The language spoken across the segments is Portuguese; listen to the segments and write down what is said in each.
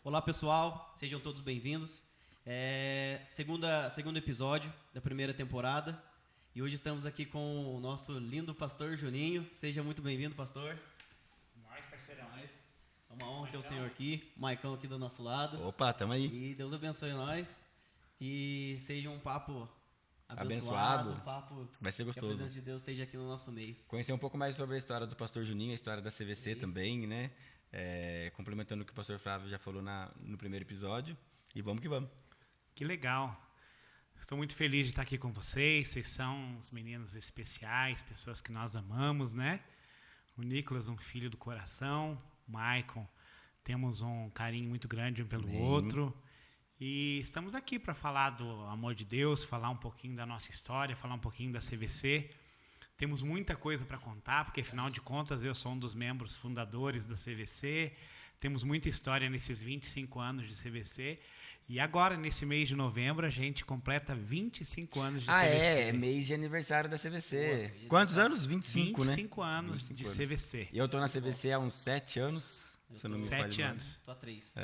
Olá, pessoal, sejam todos bem-vindos. Segundo episódio da primeira temporada. E hoje estamos aqui com o nosso lindo pastor Juninho. Seja muito bem-vindo, pastor. Nós, parceirão. É uma honra ter o senhor aqui, o Maicão aqui do nosso lado. Opa, tamo aí. E Deus abençoe nós. Que seja um papo Abençoado. um papo Vai ser que a gostoso. presença de Deus esteja aqui no nosso meio. Conhecer um pouco mais sobre a história do pastor Juninho, a história da CVC também, né? Complementando o que o pastor Flávio já falou no primeiro episódio. E vamos que vamos. Que legal. Estou muito feliz de estar aqui com vocês. Vocês são os meninos especiais, pessoas que nós amamos, né? O Nicolas, um filho do coração. O Maicon, temos um carinho muito grande um pelo outro. E estamos aqui para falar do amor de Deus, falar um pouquinho da nossa história, falar um pouquinho da CVC. Temos muita coisa para contar, porque afinal de contas eu sou um dos membros fundadores da CVC. Temos muita história nesses 25 anos de CVC. E agora, nesse mês de novembro, a gente completa 25 anos de CVC. É mês de aniversário da CVC. Quantos anos? 25, né? 25 anos 25 de CVC. E eu tô na CVC há uns 7 anos, se eu não me falho. 7 anos. Tô há 3.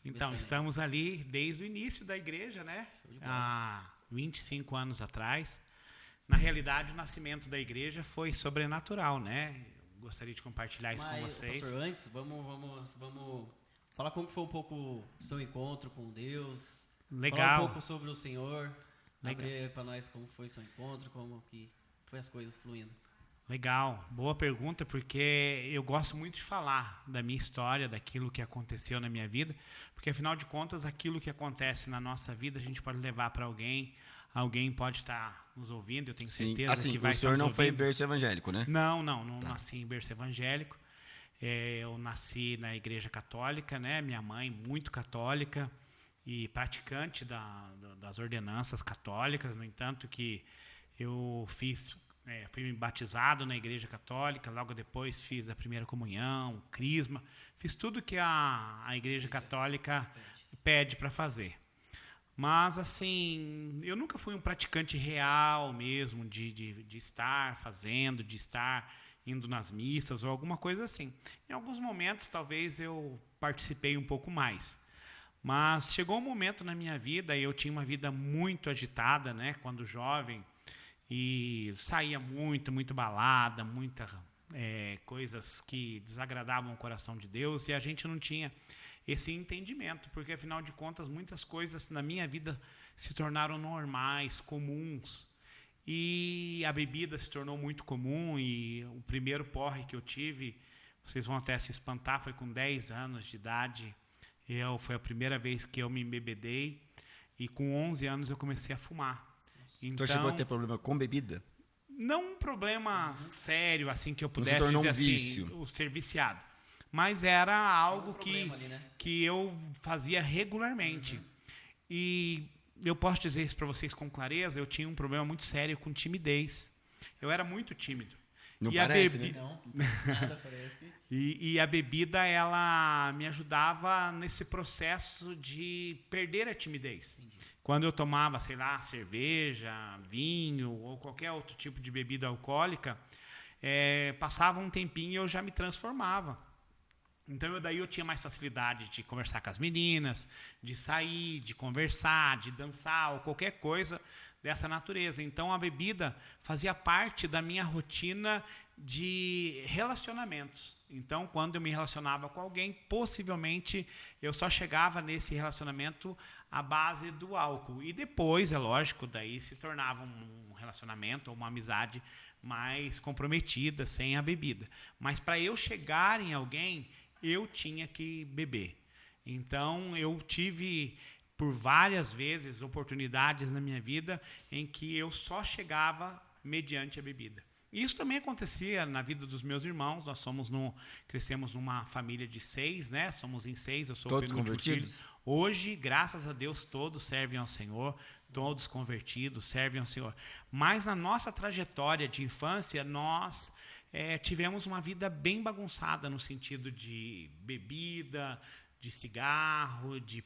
Então, estamos ali desde o início da igreja, né? Há 25 anos atrás. Na realidade, o nascimento da igreja foi sobrenatural, né? Eu gostaria de compartilhar isso com vocês. Pastor, antes, vamos falar como foi um pouco o seu encontro com Deus. Legal. Falar um pouco sobre o Senhor. Legal. Abrir para nós como foi o seu encontro, como que foi as coisas fluindo. Legal, boa pergunta, porque eu gosto muito de falar da minha história, daquilo que aconteceu na minha vida, porque afinal de contas, aquilo que acontece na nossa vida, a gente pode levar para alguém pode estar nos ouvindo, eu tenho certeza que vai estar nos ouvindo. O senhor não foi berço evangélico, né? Não nasci em berço evangélico, eu nasci na igreja católica, né? Minha mãe muito católica e praticante das ordenanças católicas, no entanto que eu fui batizado na igreja católica, logo depois fiz a primeira comunhão, o crisma, fiz tudo que a igreja católica pede para fazer. Mas, assim, eu nunca fui um praticante real mesmo, de estar fazendo, de estar indo nas missas ou alguma coisa assim. Em alguns momentos, talvez, eu participei um pouco mais. Mas chegou um momento na minha vida, eu tinha uma vida muito agitada, né, quando jovem, e saía muito balada, coisas que desagradavam o coração de Deus, e a gente não tinha esse entendimento, porque afinal de contas muitas coisas na minha vida se tornaram normais, comuns, e a bebida se tornou muito comum, e o primeiro porre que eu tive, vocês vão até se espantar, foi com 10 anos de idade. Foi a primeira vez que eu me embebedei, e com 11 anos eu comecei a fumar. Então chegou a ter problema com bebida? Não um problema sério, assim, que eu pudesse tornou dizer um assim, vício. o ser viciado. Mas era algo Ali, né? que eu fazia regularmente. E eu posso dizer isso para vocês com clareza, eu tinha um problema muito sério com timidez. Eu era muito tímido. Não e parece, né? Não, nada parece. E a bebida, ela me ajudava nesse processo de perder a timidez. Entendi. Quando eu tomava, sei lá, cerveja, vinho ou qualquer outro tipo de bebida alcoólica, passava um tempinho e eu já me transformava. Então, daí eu tinha mais facilidade de conversar com as meninas, de sair, de conversar, de dançar ou qualquer coisa dessa natureza. Então, a bebida fazia parte da minha rotina de relacionamentos. Então, quando eu me relacionava com alguém, possivelmente eu só chegava nesse relacionamento à base do álcool. E depois, é lógico, daí se tornava um relacionamento ou uma amizade mais comprometida, sem a bebida. Mas para eu chegar em alguém, eu tinha que beber. Então, eu tive, por várias vezes, oportunidades na minha vida em que eu só chegava mediante a bebida. Isso também acontecia na vida dos meus irmãos. Nós crescemos numa família de 6, né? Somos em 6, eu sou todos o penúltimo filho. convertidos? Hoje, graças a Deus, todos servem ao Senhor, todos convertidos, servem ao Senhor. Mas na nossa trajetória de infância, nós tivemos uma vida bem bagunçada no sentido de bebida, de cigarro, de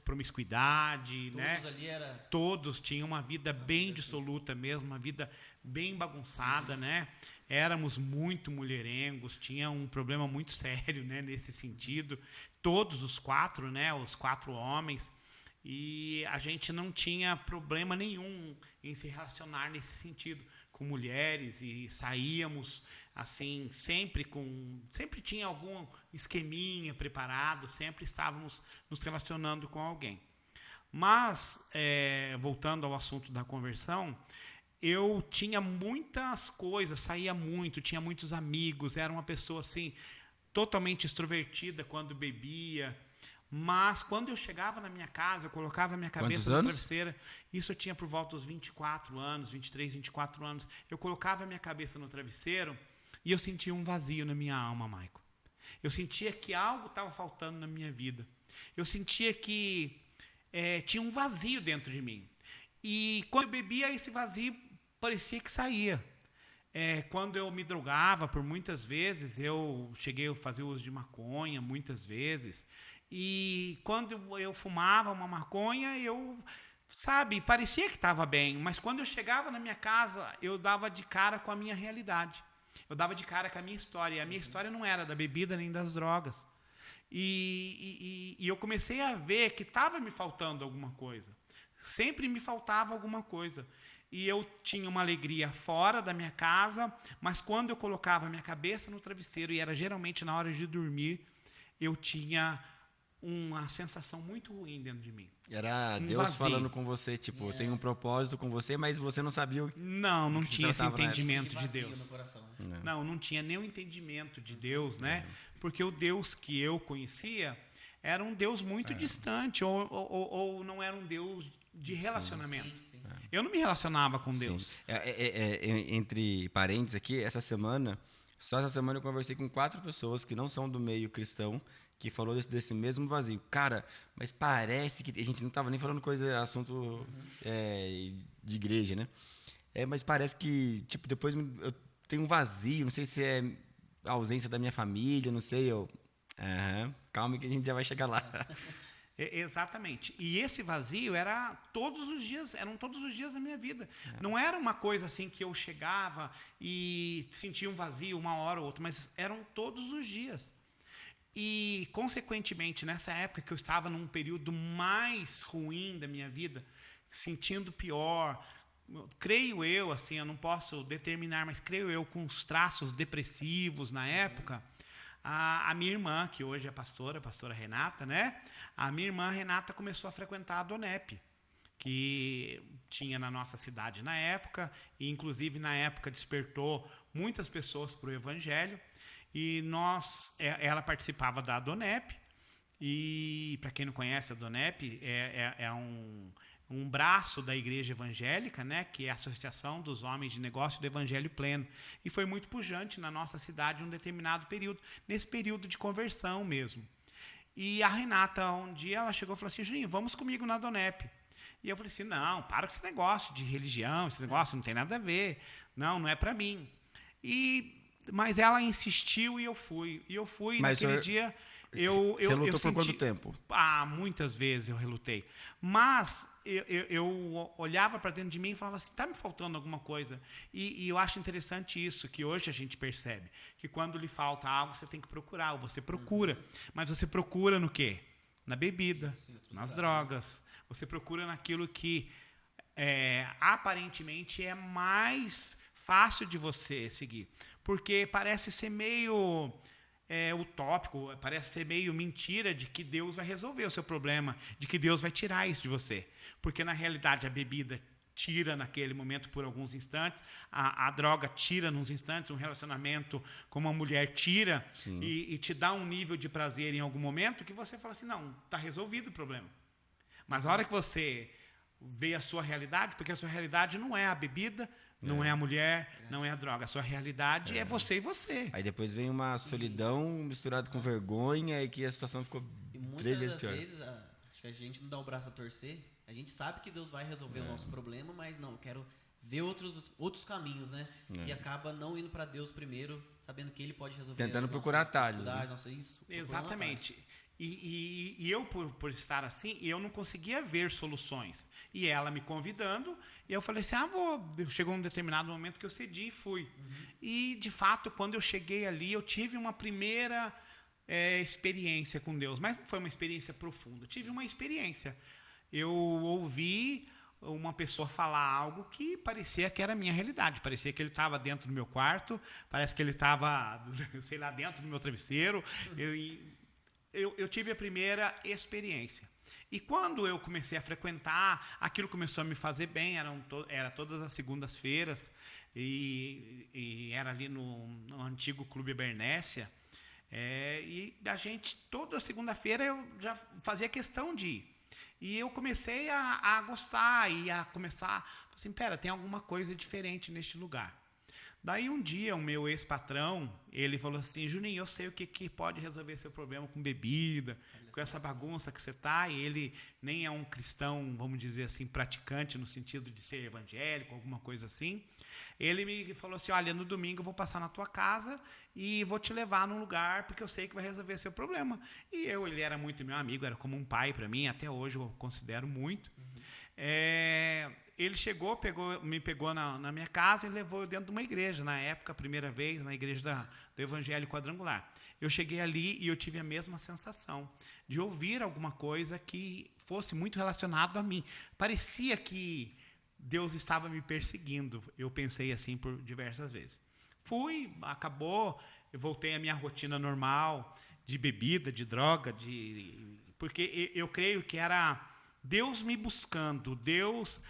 promiscuidade, Todos né? ali era... Todos tinham uma vida bem dissoluta mesmo, uma vida bem bagunçada, né? Éramos muito mulherengos, tinha um problema muito sério, né, nesse sentido. Todos os 4, né, os 4 homens, e a gente não tinha problema nenhum em se relacionar nesse sentido com mulheres, e saíamos assim sempre tinha algum esqueminha preparado, sempre estávamos nos relacionando com alguém. Mas voltando ao assunto da conversão, eu tinha muitas coisas, saía muito, tinha muitos amigos, era uma pessoa assim totalmente extrovertida quando bebia. Mas quando eu chegava na minha casa, eu colocava a minha cabeça na travesseira. Isso eu tinha por volta dos 24 anos, 23, 24 anos. Eu colocava a minha cabeça no travesseiro e eu sentia um vazio na minha alma, Maico. Eu sentia que algo estava faltando na minha vida. Eu sentia que tinha um vazio dentro de mim. E quando eu bebia, esse vazio parecia que saía. Quando eu me drogava, por muitas vezes, eu cheguei a fazer uso de maconha, muitas vezes. E quando eu fumava uma maconha, parecia que estava bem. Mas quando eu chegava na minha casa, eu dava de cara com a minha realidade. Eu dava de cara com a minha história. E a minha história não era da bebida nem das drogas. E eu comecei a ver que estava me faltando alguma coisa. Sempre me faltava alguma coisa. E eu tinha uma alegria fora da minha casa, mas quando eu colocava a minha cabeça no travesseiro, e era geralmente na hora de dormir, eu tinha uma sensação muito ruim dentro de mim. Era Deus vazio. falando com você, tipo, tem um propósito com você, mas você não sabia o que não se tinha esse tratava na entendimento de vazio Deus. no coração. Não tinha nem o entendimento de Deus, né? Porque o Deus que eu conhecia era um Deus muito distante, ou não era um Deus de relacionamento. Sim. Eu não me relacionava com Deus. Entre parênteses aqui, só essa semana eu conversei com 4 pessoas que não são do meio cristão, que falou desse mesmo vazio. Cara, mas parece que a gente não estava nem falando assunto de igreja, né? Mas parece que, tipo, depois eu tenho um vazio, não sei se é a ausência da minha família, não sei, calma que a gente já vai chegar lá. Exatamente. E esse vazio eram todos os dias da minha vida. Não era uma coisa assim que eu chegava e sentia um vazio uma hora ou outra, mas eram todos os dias. E, consequentemente, nessa época que eu estava num período mais ruim da minha vida, sentindo pior, creio eu, assim, eu não posso determinar, mas creio eu, com os traços depressivos na época, a minha irmã, que hoje é a pastora Renata, né? A minha irmã Renata começou a frequentar a Donep, que tinha na nossa cidade na época, e inclusive na época despertou muitas pessoas para o Evangelho. E ela participava da Donep, e para quem não conhece a Donep, é um braço da Igreja Evangélica, né, que é a Associação dos Homens de Negócio do Evangelho Pleno, e foi muito pujante na nossa cidade em um determinado período, nesse período de conversão mesmo. E a Renata, um dia, ela chegou e falou assim: Juninho, vamos comigo na Donep. E eu falei assim: não, para com esse negócio de religião, esse negócio não tem nada a ver, não é para mim. Mas ela insistiu e eu fui. E eu fui, mas naquele dia. Relutou por quanto tempo? Muitas vezes eu relutei. Mas eu olhava para dentro de mim e falava assim: está me faltando alguma coisa. E eu acho interessante isso, que hoje a gente percebe. Que quando lhe falta algo, você tem que procurar. Ou você procura. Mas você procura no quê? Na bebida, nas drogas. Você procura naquilo que aparentemente é mais fácil de você seguir. Porque parece ser meio utópico, parece ser meio mentira de que Deus vai resolver o seu problema, de que Deus vai tirar isso de você. Porque, na realidade, a bebida tira naquele momento por alguns instantes, a droga tira nos instantes, um relacionamento com uma mulher tira e te dá um nível de prazer em algum momento que você fala assim: não, está resolvido o problema. Mas a hora que você vê a sua realidade, porque a sua realidade não é a bebida, não é a mulher, não é a droga. A sua realidade é você e você. Aí depois vem uma solidão misturada com vergonha e que a situação ficou 3 vezes pior. Muitas vezes, acho que a gente não dá o braço a torcer. A gente sabe que Deus vai resolver o nosso problema, mas não, quero ver outros caminhos, né? E acaba não indo para Deus primeiro, sabendo que Ele pode resolver. Tentando procurar atalhos. Né? Exatamente. E eu, por estar assim, eu não conseguia ver soluções. E ela me convidando, e eu falei assim, chegou um determinado momento que eu cedi e fui. E, de fato, quando eu cheguei ali, eu tive uma primeira experiência com Deus. Mas não foi uma experiência profunda. Eu tive uma experiência. Eu ouvi uma pessoa falar algo que parecia que era a minha realidade. Parecia que ele estava dentro do meu quarto, parece que ele estava, sei lá, dentro do meu travesseiro. Eu tive a primeira experiência. E quando eu comecei a frequentar, aquilo começou a me fazer bem, era todas as segundas-feiras, e era ali no antigo Clube Bernécia, e a gente, toda segunda-feira, eu já fazia questão de ir. E eu comecei a gostar e a começar, assim, tem alguma coisa diferente neste lugar. Daí um dia o meu ex-patrão, ele falou assim, Juninho, eu sei o que pode resolver seu problema com bebida, com essa bagunça que você está, e ele nem é um cristão, vamos dizer assim, praticante no sentido de ser evangélico, alguma coisa assim. Ele me falou assim, olha, no domingo eu vou passar na tua casa e vou te levar num lugar, porque eu sei que vai resolver seu problema. E ele era muito meu amigo, era como um pai para mim, até hoje eu considero muito. Ele chegou, me pegou na minha casa e levou eu dentro de uma igreja, na época, a primeira vez, na igreja do Evangelho Quadrangular. Eu cheguei ali e eu tive a mesma sensação de ouvir alguma coisa que fosse muito relacionado a mim. Parecia que Deus estava me perseguindo. Eu pensei assim por diversas vezes. Acabou, eu voltei à minha rotina normal de bebida, de droga, porque eu creio que era Deus me buscando, Deus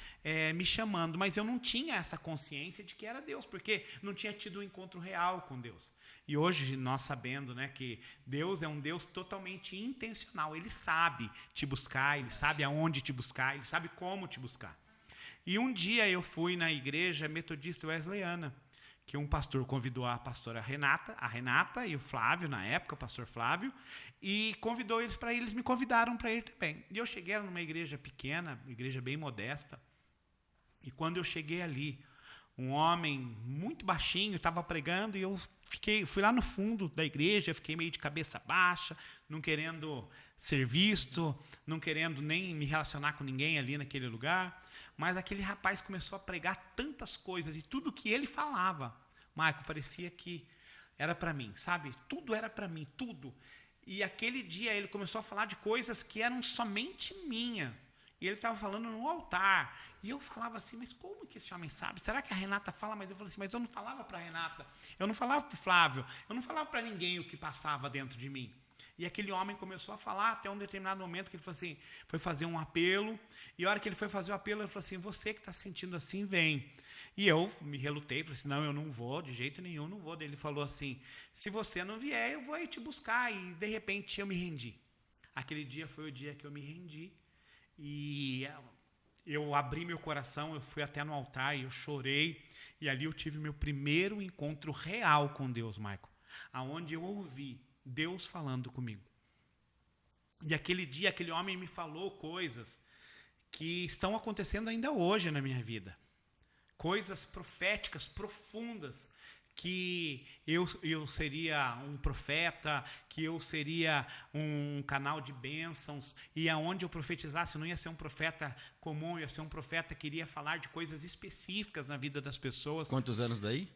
me chamando, mas eu não tinha essa consciência de que era Deus, porque não tinha tido um encontro real com Deus. E hoje, nós sabendo, né, que Deus é um Deus totalmente intencional, Ele sabe te buscar, Ele sabe aonde te buscar, Ele sabe como te buscar. E um dia eu fui na igreja metodista wesleyana, que um pastor convidou a pastora Renata e o Flávio, na época, o pastor Flávio, e convidou eles para ir, eles me convidaram para ir também. E eu cheguei numa igreja pequena, igreja bem modesta, e quando eu cheguei ali, um homem muito baixinho estava pregando e eu fui lá no fundo da igreja, fiquei meio de cabeça baixa, não querendo ser visto, não querendo nem me relacionar com ninguém ali naquele lugar, mas aquele rapaz começou a pregar tantas coisas e tudo que ele falava, Maico, parecia que era para mim, sabe? Tudo era para mim, tudo. E aquele dia ele começou a falar de coisas que eram somente minha. E ele estava falando no altar. E eu falava assim, mas como que esse homem sabe? Será que a Renata fala? Mas eu falei assim, mas eu não falava para a Renata, eu não falava para o Flávio, eu não falava para ninguém o que passava dentro de mim. E aquele homem começou a falar até um determinado momento que ele falou assim, foi fazer um apelo. E a hora que ele foi fazer o apelo, ele falou assim, você que está se sentindo assim, vem. E eu me relutei, falei assim, não, eu não vou, de jeito nenhum, não vou. Daí ele falou assim, se você não vier, eu vou aí te buscar. E de repente eu me rendi. Aquele dia foi o dia que eu me rendi. E eu abri meu coração, eu fui até no altar e eu chorei. E ali eu tive meu primeiro encontro real com Deus, Maico. Aonde eu ouvi Deus falando comigo. E aquele dia, aquele homem me falou coisas que estão acontecendo ainda hoje na minha vida. Coisas proféticas, profundas, que eu seria um profeta, que eu seria um canal de bênçãos, e aonde eu profetizasse, eu não ia ser um profeta comum, eu ia ser um profeta que iria falar de coisas específicas na vida das pessoas. Quantos anos daí?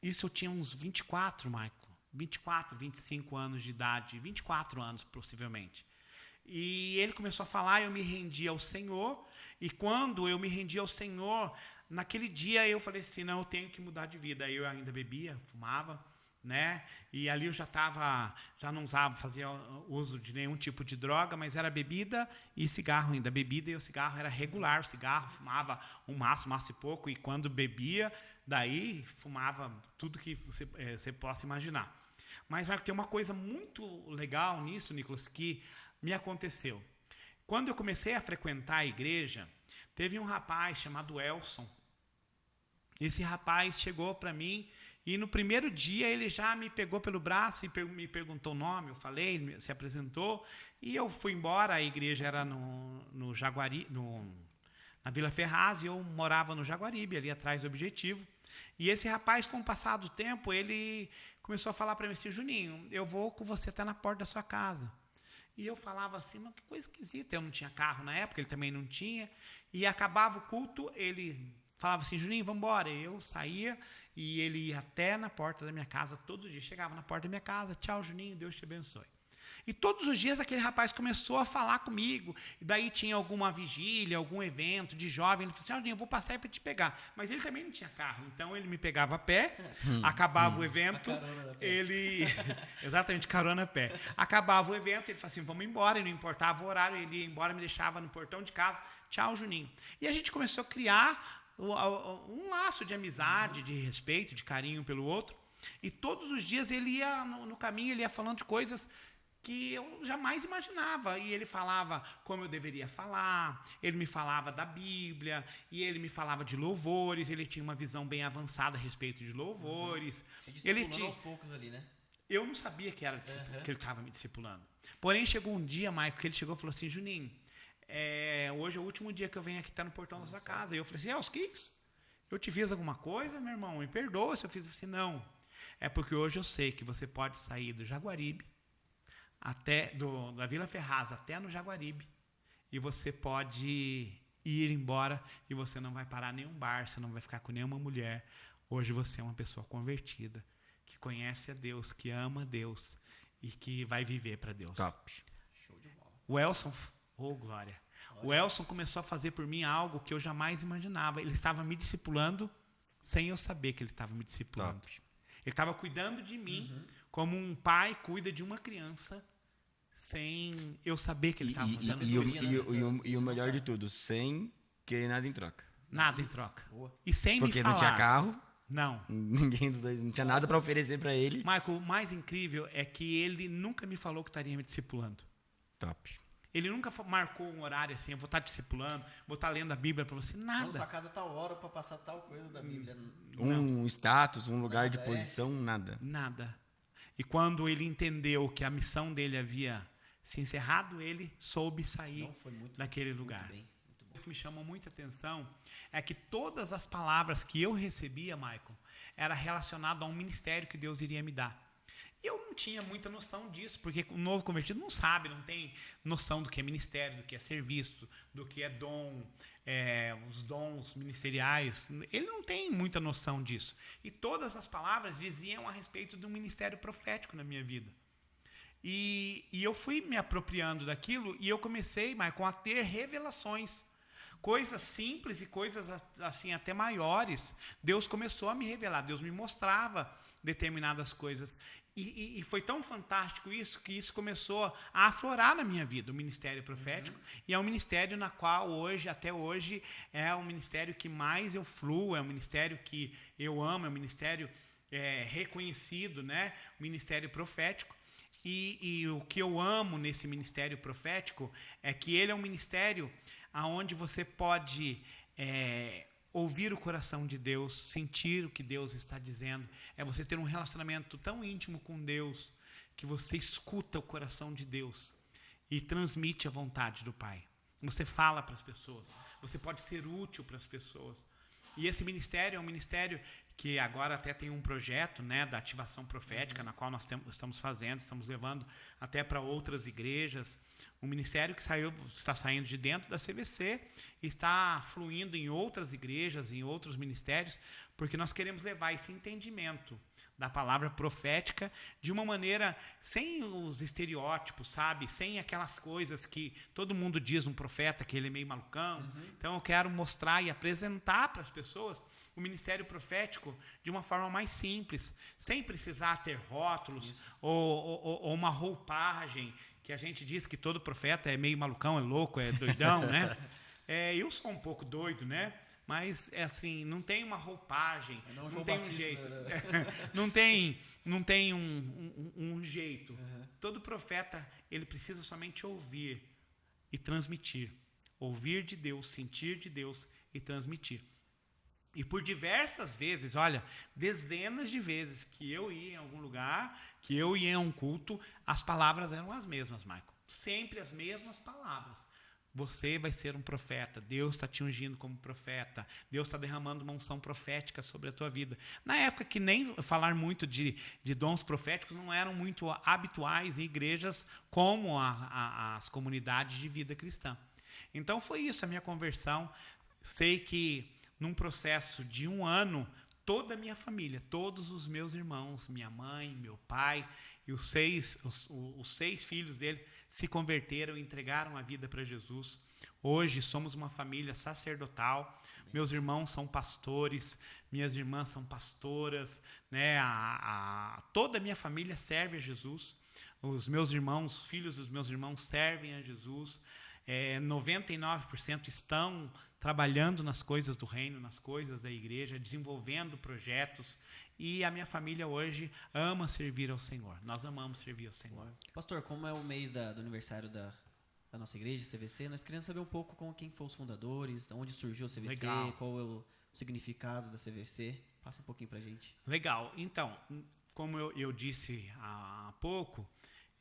Isso eu tinha uns 24, Maico. 24, 25 anos de idade, 24 anos possivelmente. E ele começou a falar, eu me rendi ao Senhor, e quando eu me rendi ao Senhor, naquele dia eu falei assim, não, eu tenho que mudar de vida. Aí eu ainda bebia, fumava, né? E ali eu já não fazia uso de nenhum tipo de droga, mas era bebida e cigarro ainda. Bebida e o cigarro era regular, o cigarro fumava um maço e pouco, e quando bebia, daí fumava tudo que você possa imaginar. Mas tem uma coisa muito legal nisso, Nicolas, que me aconteceu. Quando eu comecei a frequentar a igreja, teve um rapaz chamado Elson. Esse rapaz chegou para mim e no primeiro dia ele já me pegou pelo braço e me perguntou o nome, eu falei, ele se apresentou e eu fui embora. A igreja era no Jaguari, na Vila Ferraz, e eu morava no Jaguaribe, ali atrás do Objetivo. E esse rapaz, com o passar do tempo, ele começou a falar para mim assim, Juninho, eu vou com você até na porta da sua casa. E eu falava assim, mas que coisa esquisita. Eu não tinha carro na época, ele também não tinha. E acabava o culto, ele falava assim, Juninho, vamos embora. Eu saía e ele ia até na porta da minha casa todos os dias. Chegava na porta da minha casa, tchau, Juninho, Deus te abençoe. E todos os dias aquele rapaz começou a falar comigo. E daí tinha alguma vigília, algum evento de jovem. Ele falou assim, Juninho, eu vou passar aí para te pegar. Mas ele também não tinha carro. Então ele me pegava a pé, acabava o evento. Ele exatamente, carona a pé. Acabava o evento, ele falou assim, vamos embora. E não importava o horário, ele ia embora, me deixava no portão de casa. Tchau, Juninho. E a gente começou a criar um laço de amizade, de respeito, de carinho pelo outro. E todos os dias ele ia no caminho, ele ia falando de coisas que eu jamais imaginava. E ele falava como eu deveria falar, ele me falava da Bíblia, e ele me falava de louvores, ele tinha uma visão bem avançada a respeito de louvores. Ele tinha aos poucos ali, né? Eu não sabia que era que ele estava me discipulando. Porém, chegou um dia, Maico, que ele chegou e falou assim, Juninho, hoje é o último dia que eu venho aqui, tá no portão da sua casa. E eu falei assim, os Kicks, eu te fiz alguma coisa, meu irmão? Me perdoa se eu fiz assim. Não, é porque hoje eu sei que você pode sair do Jaguaribe, da Vila Ferraz até no Jaguaribe, e você pode ir embora e você não vai parar nenhum bar, você não vai ficar com nenhuma mulher. Hoje você é uma pessoa convertida, que conhece a Deus, que ama a Deus e que vai viver para Deus. Top. Show de bola. O Elson, glória. O Elson começou a fazer por mim algo que eu jamais imaginava. Ele estava me discipulando sem eu saber que ele estava me discipulando. Top. Ele estava cuidando de mim como um pai cuida de uma criança, sem eu saber que ele estava fazendo isso. E o melhor de tudo, sem querer nada em troca. Nada em troca. E sem Porque me falar. não tinha carro. Não. Ninguém dos dois, não tinha nada para oferecer para ele. Michael, o mais incrível é que ele nunca me falou que estaria me discipulando. Top. Ele nunca marcou um horário assim, eu vou estar discipulando, vou estar lendo a Bíblia para você, nada. Não, sua casa tal hora para passar tal coisa da Bíblia. Um status, um lugar de posição, nada. Nada. E quando ele entendeu que a missão dele havia se encerrado, ele soube sair daquele lugar. O que me chamou muita atenção é que todas as palavras que eu recebia, Michael, era relacionado a um ministério que Deus iria me dar. E eu não tinha muita noção disso, porque o novo convertido não sabe, não tem noção do que é ministério, do que é serviço, do que é dom, os dons ministeriais. Ele não tem muita noção disso. E todas as palavras diziam a respeito de um ministério profético na minha vida. E eu fui me apropriando daquilo e eu comecei, Michael, a ter revelações. Coisas simples e coisas assim até maiores. Deus começou a me revelar, Deus me mostrava determinadas coisas. E foi tão fantástico isso, que isso começou a aflorar na minha vida, o ministério profético. E é um ministério na qual até hoje, é o ministério que mais eu fluo, é um ministério que eu amo, é um ministério reconhecido, né? O ministério profético. E o que eu amo nesse ministério profético é que ele é um ministério onde você pode ouvir o coração de Deus, sentir o que Deus está dizendo. É você ter um relacionamento tão íntimo com Deus que você escuta o coração de Deus e transmite a vontade do Pai. Você fala para as pessoas, você pode ser útil para as pessoas. E esse ministério é um ministério que agora até tem um projeto, né, da ativação profética, na qual nós estamos levando até para outras igrejas. Um ministério que está saindo de dentro da CVC e está fluindo em outras igrejas, em outros ministérios, porque nós queremos levar esse entendimento da palavra profética de uma maneira sem os estereótipos, sabe? Sem aquelas coisas que todo mundo diz um profeta que ele é meio malucão. Então eu quero mostrar e apresentar para as pessoas o ministério profético de uma forma mais simples, sem precisar ter rótulos ou uma roupagem que a gente diz que todo profeta é meio malucão, é louco, é doidão, né? Eu sou um pouco doido, né? Mas assim, não tem uma roupagem, não tem um jeito, não tem um jeito. Todo profeta, ele precisa somente ouvir e transmitir. Ouvir de Deus, sentir de Deus e transmitir. E por diversas vezes, olha, dezenas de vezes que eu ia em algum lugar, que eu ia em um culto, as palavras eram as mesmas, Michael. Sempre as mesmas palavras. Você vai ser um profeta. Deus está te ungindo como profeta. Deus está derramando uma unção profética sobre a tua vida. Na época que nem falar muito de dons proféticos não eram muito habituais em igrejas como as comunidades de vida cristã. Então foi isso a minha conversão. Sei que num processo de 1 ano, toda a minha família, todos os meus irmãos, minha mãe, meu pai e os 6 filhos dele se converteram e entregaram a vida para Jesus. Hoje somos uma família sacerdotal. Meus irmãos são pastores, minhas irmãs são pastoras, né? Toda a minha família serve a Jesus. Os meus irmãos, filhos dos meus irmãos servem a Jesus. 99% estão trabalhando nas coisas do reino, nas coisas da igreja, desenvolvendo projetos, e a minha família hoje ama servir ao Senhor. Nós amamos servir ao Senhor. Pastor, como é o mês do aniversário da nossa igreja, CVC, nós queremos saber um pouco quem foram os fundadores, onde surgiu o CVC, Legal. Qual é o significado da CVC. Passa um pouquinho pra gente. Legal. Então, como eu disse há pouco,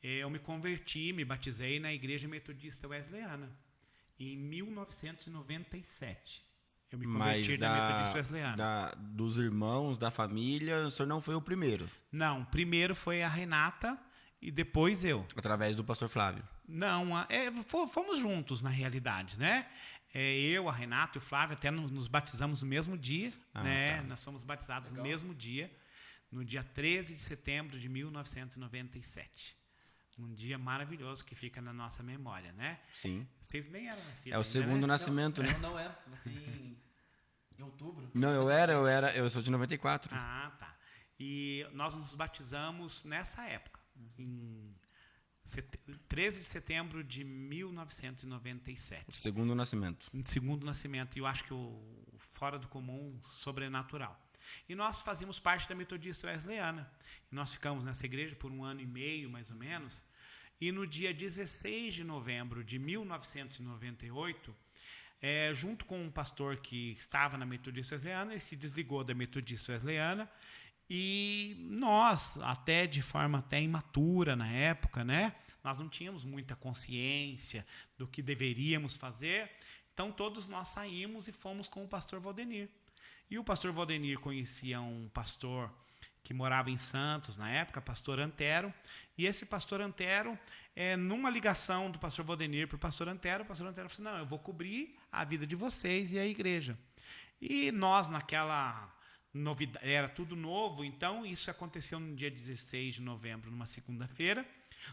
eu me converti, me batizei na Igreja Metodista Wesleyana em 1997. Eu me converti na Metodista Wesleyana. Dos irmãos, da família, o senhor não foi o primeiro? Não, primeiro foi a Renata e depois eu. Através do pastor Flávio? Não, fomos juntos na realidade, né? Eu, a Renata e o Flávio até nos batizamos no mesmo dia, né? Tá. Nós somos batizados no mesmo dia, no dia 13 de setembro de 1997. Um dia maravilhoso que fica na nossa memória, né? Sim. Vocês nem eram nascidos. É o segundo nascimento, né? Não era. Nasci em outubro. Não, eu sou de 94. Ah, tá. E nós nos batizamos nessa época, em 13 de setembro de 1997. O segundo nascimento. Segundo nascimento. E eu acho que o fora do comum, sobrenatural. E nós fazíamos parte da Metodista Wesleyana. E nós ficamos nessa igreja por 1 ano e meio, mais ou menos. E no dia 16 de novembro de 1998, junto com um pastor que estava na Metodista Wesleyana, ele se desligou da Metodista Wesleyana. E nós, até de forma até imatura na época, né? Nós não tínhamos muita consciência do que deveríamos fazer. Então todos nós saímos e fomos com o pastor Valdenir. E o pastor Valdenir conhecia um pastor que morava em Santos na época, pastor Antero. E esse pastor Antero, numa ligação do pastor Valdenir para o pastor Antero falou assim, não, eu vou cobrir a vida de vocês e a igreja. E nós, naquela novidade, era tudo novo, então isso aconteceu no dia 16 de novembro, numa segunda-feira.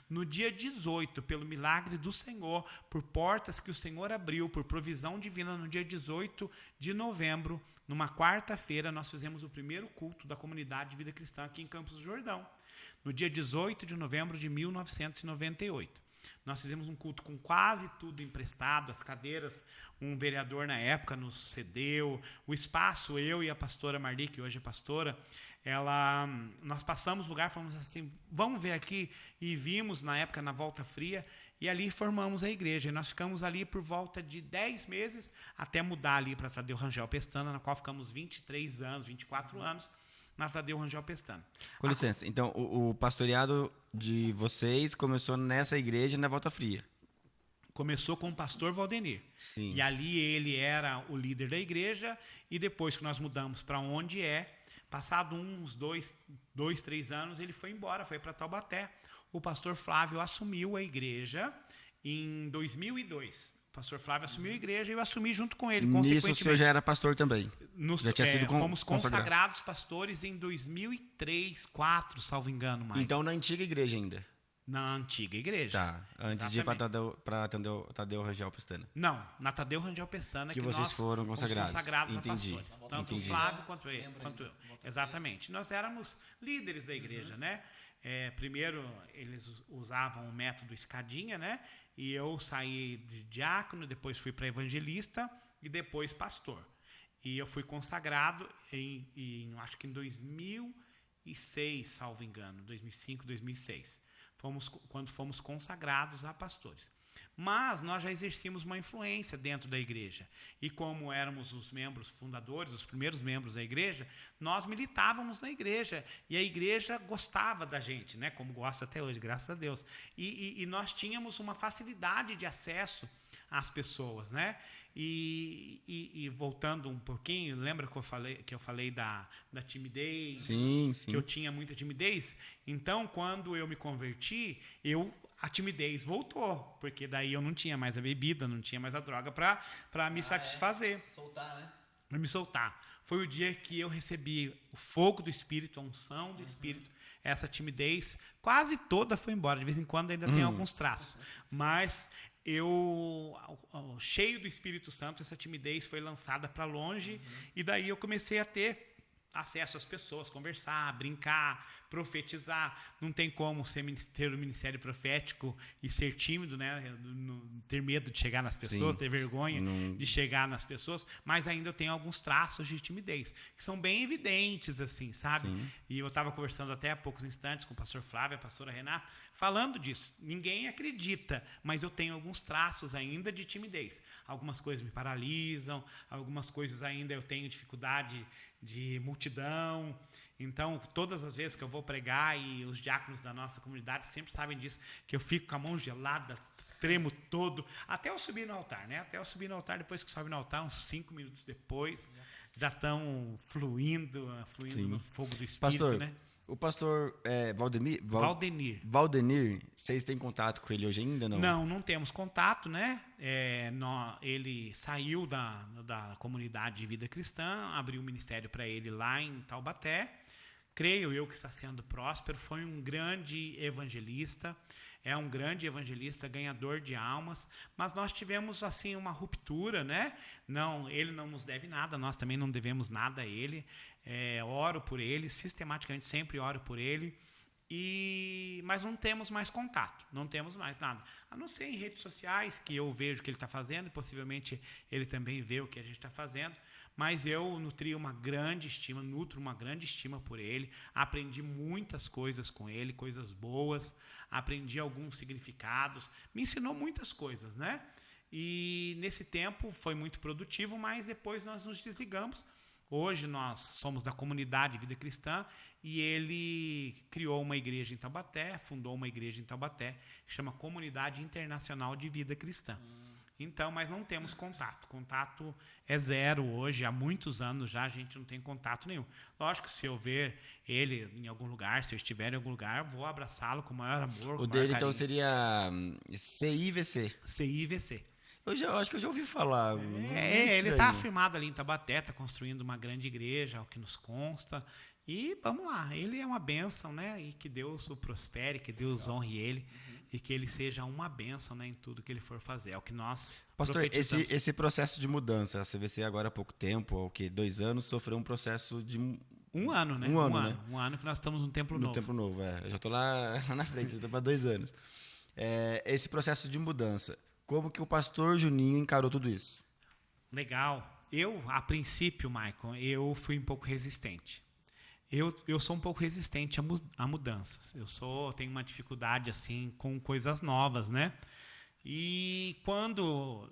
No dia 18, pelo milagre do Senhor, por portas que o Senhor abriu, por provisão divina, no dia 18 de novembro, numa quarta-feira, nós fizemos o primeiro culto da comunidade de vida cristã aqui em Campos do Jordão. No dia 18 de novembro de 1998. Nós fizemos um culto com quase tudo emprestado, as cadeiras, um vereador na época nos cedeu, o espaço, eu e a pastora Marli, que hoje é pastora, nós passamos o lugar, falamos assim, vamos ver aqui, e vimos na época na Volta Fria, e ali formamos a igreja, e nós ficamos ali por volta de 10 meses, até mudar ali para Tadeu Rangel Pestana, na qual ficamos 23 anos, 24 anos, na Tadeu Rangel Pestana. Com licença, então o pastoreado de vocês começou nessa igreja na Volta Fria? Começou com o pastor Valdenir. Sim. E ali ele era o líder da igreja, e depois que nós mudamos para onde passado uns 3 anos, ele foi embora, foi para Taubaté. O pastor Flávio assumiu a igreja em 2002. O pastor Flávio assumiu a igreja e eu assumi junto com ele. Nisso o senhor já era pastor também? Já tinha sido fomos consagrados pastores em 2003, 2004, salvo engano. Mike. Então na antiga igreja ainda? Na antiga igreja. Tá, antes de ir para Tadeu Rangel Pestana. Não, na Tadeu Rangel Pestana que vocês nós foram consagrados. A pastores. Tanto o Flávio quanto eu. Exatamente. Nós éramos líderes da igreja, né? Primeiro eles usavam o método escadinha, né? E eu saí de diácono, depois fui para evangelista e depois pastor. E eu fui consagrado acho que em 2006, salvo engano, 2005, 2006. Quando fomos consagrados a pastores. Mas nós já exercíamos uma influência dentro da igreja. E como éramos os membros fundadores, os primeiros membros da igreja, nós militávamos na igreja. E a igreja gostava da gente, né? Como gosta até hoje, graças a Deus. E nós tínhamos uma facilidade de acesso as pessoas, né? E voltando um pouquinho, lembra que eu falei da timidez? Sim. Que eu tinha muita timidez? Então, quando eu me converti, a timidez voltou, porque daí eu não tinha mais a bebida, não tinha mais a droga para me satisfazer. Soltar, né? Para me soltar. Foi o dia que eu recebi o fogo do Espírito, a unção do Espírito. Essa timidez quase toda foi embora. De vez em quando ainda tem alguns traços. Mas cheio do Espírito Santo, essa timidez foi lançada para longe. E daí eu comecei a ter acesso às pessoas, conversar, brincar, profetizar. Não tem como ter o ministério profético e ser tímido, né? Ter medo de chegar nas pessoas, ter vergonha de chegar nas pessoas, mas ainda eu tenho alguns traços de timidez, que são bem evidentes, assim, sabe? Sim. E eu estava conversando até há poucos instantes com o pastor Flávio, a pastora Renata, falando disso. Ninguém acredita, mas eu tenho alguns traços ainda de timidez. Algumas coisas me paralisam, algumas coisas ainda eu tenho dificuldade de multidão. Então, todas as vezes que eu vou pregar, e os diáconos da nossa comunidade sempre sabem disso, que eu fico com a mão gelada, tremo todo, até eu subir no altar, né? Até eu subir no altar, depois que sobe no altar, uns 5 minutos depois, já estão fluindo no fogo do Espírito, pastor, né? O pastor Valdenir, vocês têm contato com ele hoje ainda, não? Não temos contato, né? Ele saiu da comunidade de vida cristã, abriu um ministério para ele lá em Taubaté. Creio eu que está sendo próspero, foi um grande evangelista, é um grande evangelista, ganhador de almas, mas nós tivemos assim uma ruptura, né? Ele não nos deve nada, nós também não devemos nada a ele. Oro por ele, sistematicamente sempre oro por ele, mas não temos mais contato, não temos mais nada, a não ser em redes sociais, que eu vejo o que ele está fazendo, e possivelmente ele também vê o que a gente está fazendo, mas eu nutro uma grande estima por ele, aprendi muitas coisas com ele, coisas boas, aprendi alguns significados, me ensinou muitas coisas, né? E nesse tempo foi muito produtivo, mas depois nós nos desligamos. Hoje nós somos da comunidade Vida Cristã e ele criou uma igreja em Taubaté, fundou uma igreja em Taubaté, que chama Comunidade Internacional de Vida Cristã. Então, mas não temos contato. Contato é zero hoje, há muitos anos já a gente não tem contato nenhum. Lógico, se eu ver ele em algum lugar, se eu estiver em algum lugar, vou abraçá-lo com o maior amor. O dele, então, seria CIVC. CIVC. Eu acho que eu já ouvi falar. Ele está afirmado ali em Taubaté, está construindo uma grande igreja, ao que nos consta. E vamos lá, ele é uma bênção, né? E que Deus o prospere, que Deus honre ele. E que ele seja uma bênção, né, em tudo que ele for fazer. É o que nós profetizamos. Esse processo de mudança, a CVC agora há pouco tempo, há 2 anos, sofreu um processo de... Um ano, né? Um ano que nós estamos no Templo Novo. No Templo Novo, Eu já estou lá na frente, estou para 2 anos. Esse processo de mudança, como que o pastor Juninho encarou tudo isso? Legal. A princípio, Maicon, eu fui um pouco resistente. Eu sou um pouco resistente a mudanças. Eu tenho uma dificuldade assim com coisas novas, né? E quando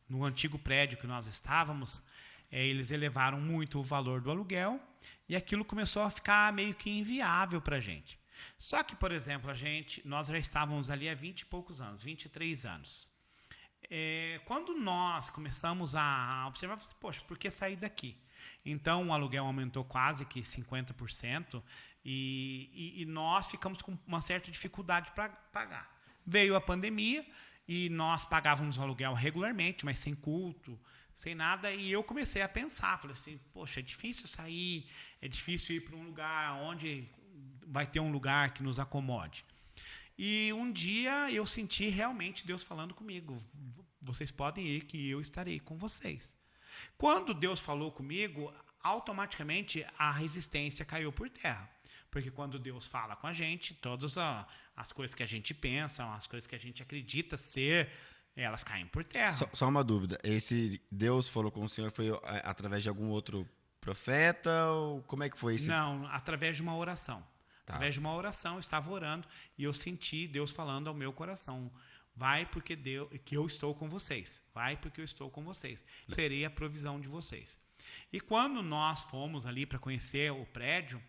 no antigo prédio que nós estávamos, eles elevaram muito o valor do aluguel e aquilo começou a ficar meio que inviável para a gente. Só que, por exemplo, nós já estávamos ali há 20 e poucos anos, 23 anos. Quando nós começamos a observar, poxa, por que sair daqui? Então, o aluguel aumentou quase que 50% e nós ficamos com uma certa dificuldade para pagar. Veio a pandemia e nós pagávamos o aluguel regularmente, mas sem culto, sem nada, e eu comecei a pensar, falei assim, poxa, é difícil sair, é difícil ir para um lugar onde vai ter um lugar que nos acomode. E um dia eu senti realmente Deus falando comigo, vocês podem ir que eu estarei com vocês. Quando Deus falou comigo, automaticamente a resistência caiu por terra. Porque quando Deus fala com a gente, todas as coisas que a gente pensa, as coisas que a gente acredita ser, elas caem por terra. Só uma dúvida, esse Deus falou com o senhor foi através de algum outro profeta? Ou como é que foi isso? Não, através de uma oração. Tá. Através de uma oração, eu estava orando e eu senti Deus falando ao meu coração. Vai porque que eu estou com vocês. Vai porque eu estou com vocês. Serei a provisão de vocês. E quando nós fomos ali para conhecer o prédio,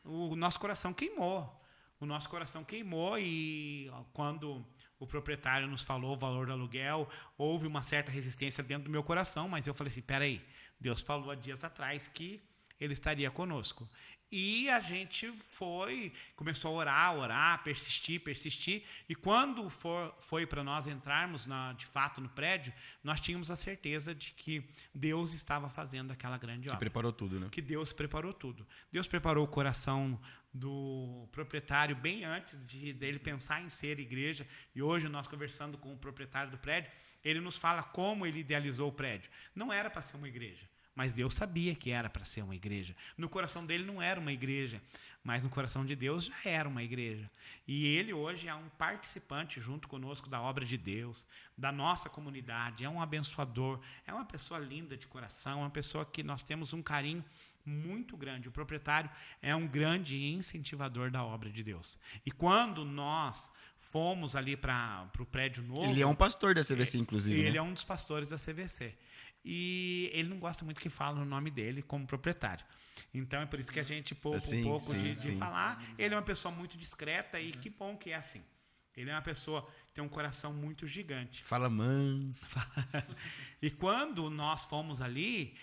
o nosso coração queimou. o nosso coração queimou e quando o proprietário nos falou o valor do aluguel, houve uma certa resistência dentro do meu coração, mas eu falei assim, peraí, Deus falou há dias atrás que Ele estaria conosco. E a gente começou a orar, persistir. E quando foi para nós entrarmos de fato no prédio, nós tínhamos a certeza de que Deus estava fazendo aquela grande obra. Que preparou tudo, né? Que Deus preparou tudo. Deus preparou o coração do proprietário bem antes dele pensar em ser igreja. E hoje, nós conversando com o proprietário do prédio, ele nos fala como ele idealizou o prédio. Não era para ser uma igreja. Mas Deus sabia que era para ser uma igreja. No coração dele não era uma igreja, mas no coração de Deus já era uma igreja. E ele hoje é um participante junto conosco da obra de Deus, da nossa comunidade, é um abençoador, é uma pessoa linda de coração, uma pessoa que nós temos um carinho muito grande. O proprietário é um grande incentivador da obra de Deus. E quando nós fomos ali para o prédio novo... Ele é um pastor da CVC, inclusive. Ele né? é um dos pastores da CVC. E ele não gosta muito que fale o nome dele como proprietário. Então, é por isso que a gente poupa um pouco de falar. Ele é uma pessoa muito discreta e que bom que é assim. Ele é uma pessoa que tem um coração muito gigante. Fala manso. E quando nós fomos ali,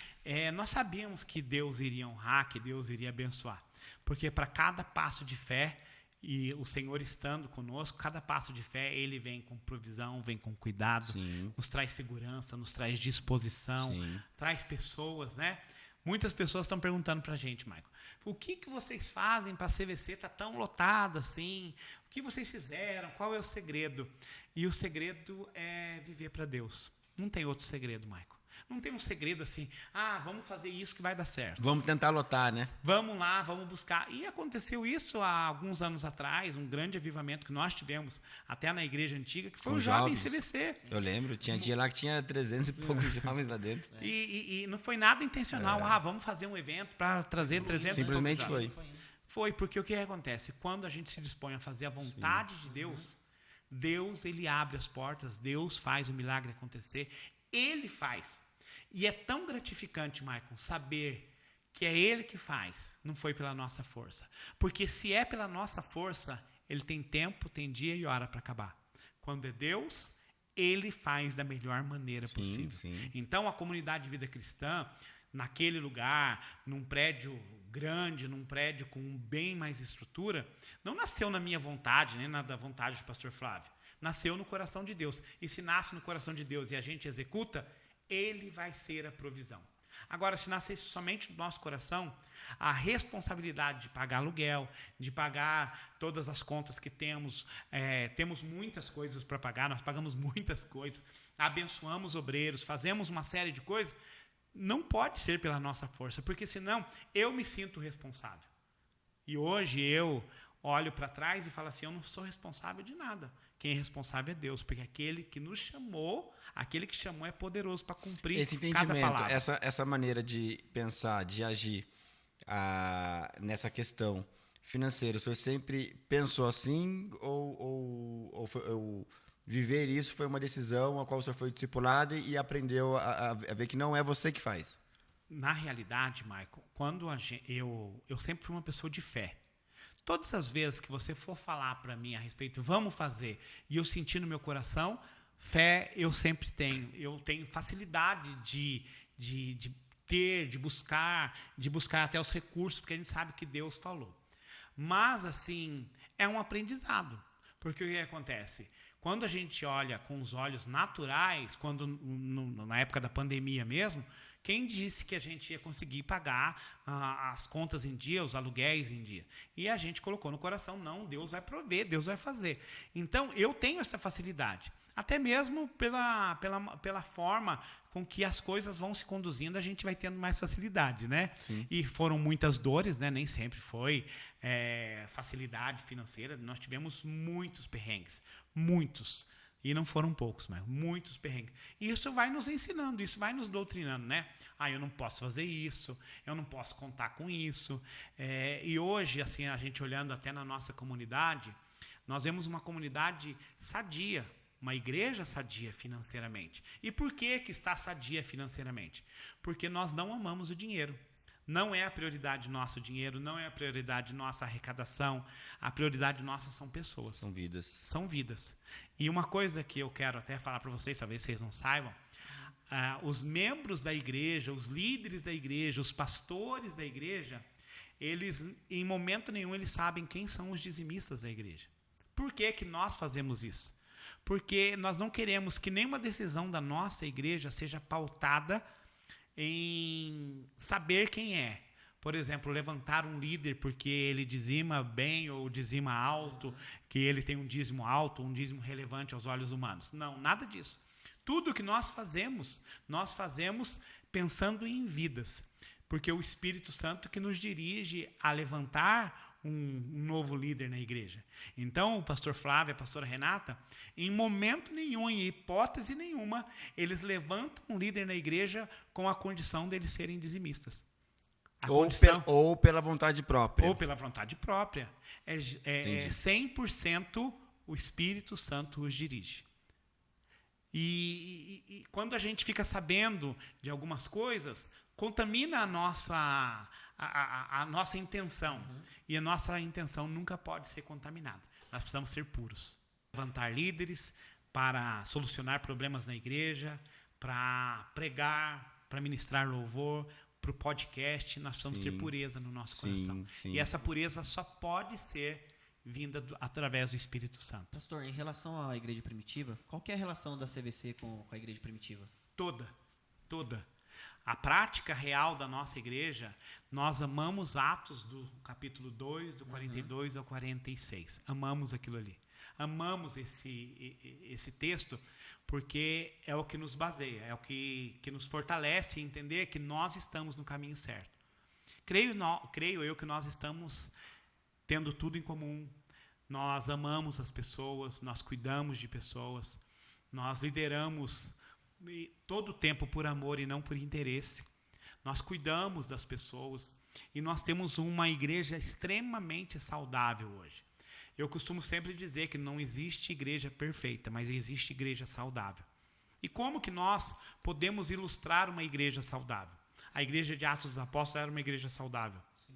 nós sabíamos que Deus iria honrar, que Deus iria abençoar. Porque para cada passo de fé, e o Senhor estando conosco, cada passo de fé, Ele vem com provisão, vem com cuidado, Sim. nos traz segurança, nos traz disposição, Sim. traz pessoas, né? Muitas pessoas estão perguntando para a gente, Michael, o que vocês fazem para a CVC estar tão lotada assim? O que vocês fizeram? Qual é o segredo? E o segredo é viver para Deus. Não tem outro segredo, Michael. Não tem um segredo assim, vamos fazer isso que vai dar certo. Vamos tentar lotar, né? Vamos lá, vamos buscar. E aconteceu isso há alguns anos atrás, um grande avivamento que nós tivemos, até na igreja antiga, que foi o Jovem CVC. Eu lembro, tinha dia lá que tinha 300 e poucos jovens lá dentro. E não foi nada intencional, vamos fazer um evento para trazer 300 Simplesmente e poucos foi. jovens. Foi, porque o que acontece? Quando a gente se dispõe a fazer a vontade de Deus, Deus, Ele abre as portas, Deus faz o milagre acontecer, Ele faz. E é tão gratificante, Michael, saber que é Ele que faz, não foi pela nossa força. Porque se é pela nossa força, Ele tem tempo, tem dia e hora para acabar. Quando é Deus, Ele faz da melhor maneira possível. Sim. Então, a comunidade de vida cristã, naquele lugar, num prédio grande, num prédio com bem mais estrutura, não nasceu na minha vontade, nem na da vontade do pastor Flávio. Nasceu no coração de Deus. E se nasce no coração de Deus e a gente executa, Ele vai ser a provisão. Agora, se nascesse somente no nosso coração, a responsabilidade de pagar aluguel, de pagar todas as contas que temos, temos muitas coisas para pagar, nós pagamos muitas coisas, abençoamos obreiros, fazemos uma série de coisas, não pode ser pela nossa força, porque senão eu me sinto responsável. E hoje eu olho para trás e falo assim, eu não sou responsável de nada. Quem é responsável é Deus, porque aquele que nos chamou, aquele que chamou é poderoso para cumprir esse cada entendimento, palavra. essa maneira de pensar, de agir nessa questão financeira, o senhor sempre pensou assim ou viver isso foi uma decisão a qual o senhor foi discipulado e aprendeu a ver que não é você que faz? Na realidade, Michael, quando eu sempre fui uma pessoa de fé. Todas as vezes que você for falar para mim a respeito, vamos fazer, e eu sentir no meu coração, fé eu sempre tenho. Eu tenho facilidade de buscar até os recursos, porque a gente sabe que Deus falou. Mas, assim, é um aprendizado. Porque o que acontece? Quando a gente olha com os olhos naturais, na época da pandemia mesmo, quem disse que a gente ia conseguir pagar as contas em dia, os aluguéis em dia? E a gente colocou no coração, não, Deus vai prover, Deus vai fazer. Então, eu tenho essa facilidade. Até mesmo pela forma com que as coisas vão se conduzindo, a gente vai tendo mais facilidade, né? Sim. E foram muitas dores, né? Nem sempre foi facilidade financeira. Nós tivemos muitos perrengues, muitos. E não foram poucos, mas muitos perrengues. E isso vai nos ensinando, isso vai nos doutrinando, né? Eu não posso fazer isso, eu não posso contar com isso. E hoje, assim, a gente olhando até na nossa comunidade, nós vemos uma comunidade sadia, uma igreja sadia financeiramente. E por que está sadia financeiramente? Porque nós não amamos o dinheiro. Não é a prioridade nossa o dinheiro, não é a prioridade nossa a arrecadação. A prioridade nossa são pessoas. São vidas. São vidas. E uma coisa que eu quero até falar para vocês, talvez vocês não saibam, os membros da igreja, os líderes da igreja, os pastores da igreja, eles, em momento nenhum, eles sabem quem são os dizimistas da igreja. Por que que nós fazemos isso? Porque nós não queremos que nenhuma decisão da nossa igreja seja pautada em saber quem é. Por exemplo, levantar um líder porque ele dizima bem ou dizima alto, que ele tem um dízimo alto, um dízimo relevante aos olhos humanos. Não, nada disso. Tudo que nós fazemos pensando em vidas. Porque o Espírito Santo que nos dirige a levantar um novo líder na igreja. Então, o pastor Flávio e a pastora Renata, em momento nenhum, em hipótese nenhuma, eles levantam um líder na igreja com a condição deles serem dizimistas. Ou pela vontade própria. Ou pela vontade própria. É 100% o Espírito Santo os dirige. E quando a gente fica sabendo de algumas coisas, contamina a nossa intenção. E a nossa intenção nunca pode ser contaminada. Nós precisamos ser puros. Levantar líderes para solucionar problemas na igreja, para pregar, para ministrar louvor, para o podcast. Nós precisamos ter pureza no nosso coração. E essa pureza só pode ser vinda através do Espírito Santo. Pastor, em relação à igreja primitiva, qual que é a relação da CVC com a igreja primitiva? Toda. A prática real da nossa igreja, nós amamos Atos do capítulo 2, do 42 ao 46. Amamos aquilo ali. Amamos esse texto porque é o que nos baseia, é o que nos fortalece a entender que nós estamos no caminho certo. Creio eu que nós estamos tendo tudo em comum. Nós amamos as pessoas, nós cuidamos de pessoas, nós lideramos todo o tempo por amor e não por interesse. Nós cuidamos das pessoas e nós temos uma igreja extremamente saudável hoje. Eu costumo sempre dizer que não existe igreja perfeita, mas existe igreja saudável. E como que nós podemos ilustrar uma igreja saudável? A igreja de Atos dos Apóstolos era uma igreja saudável. Sim.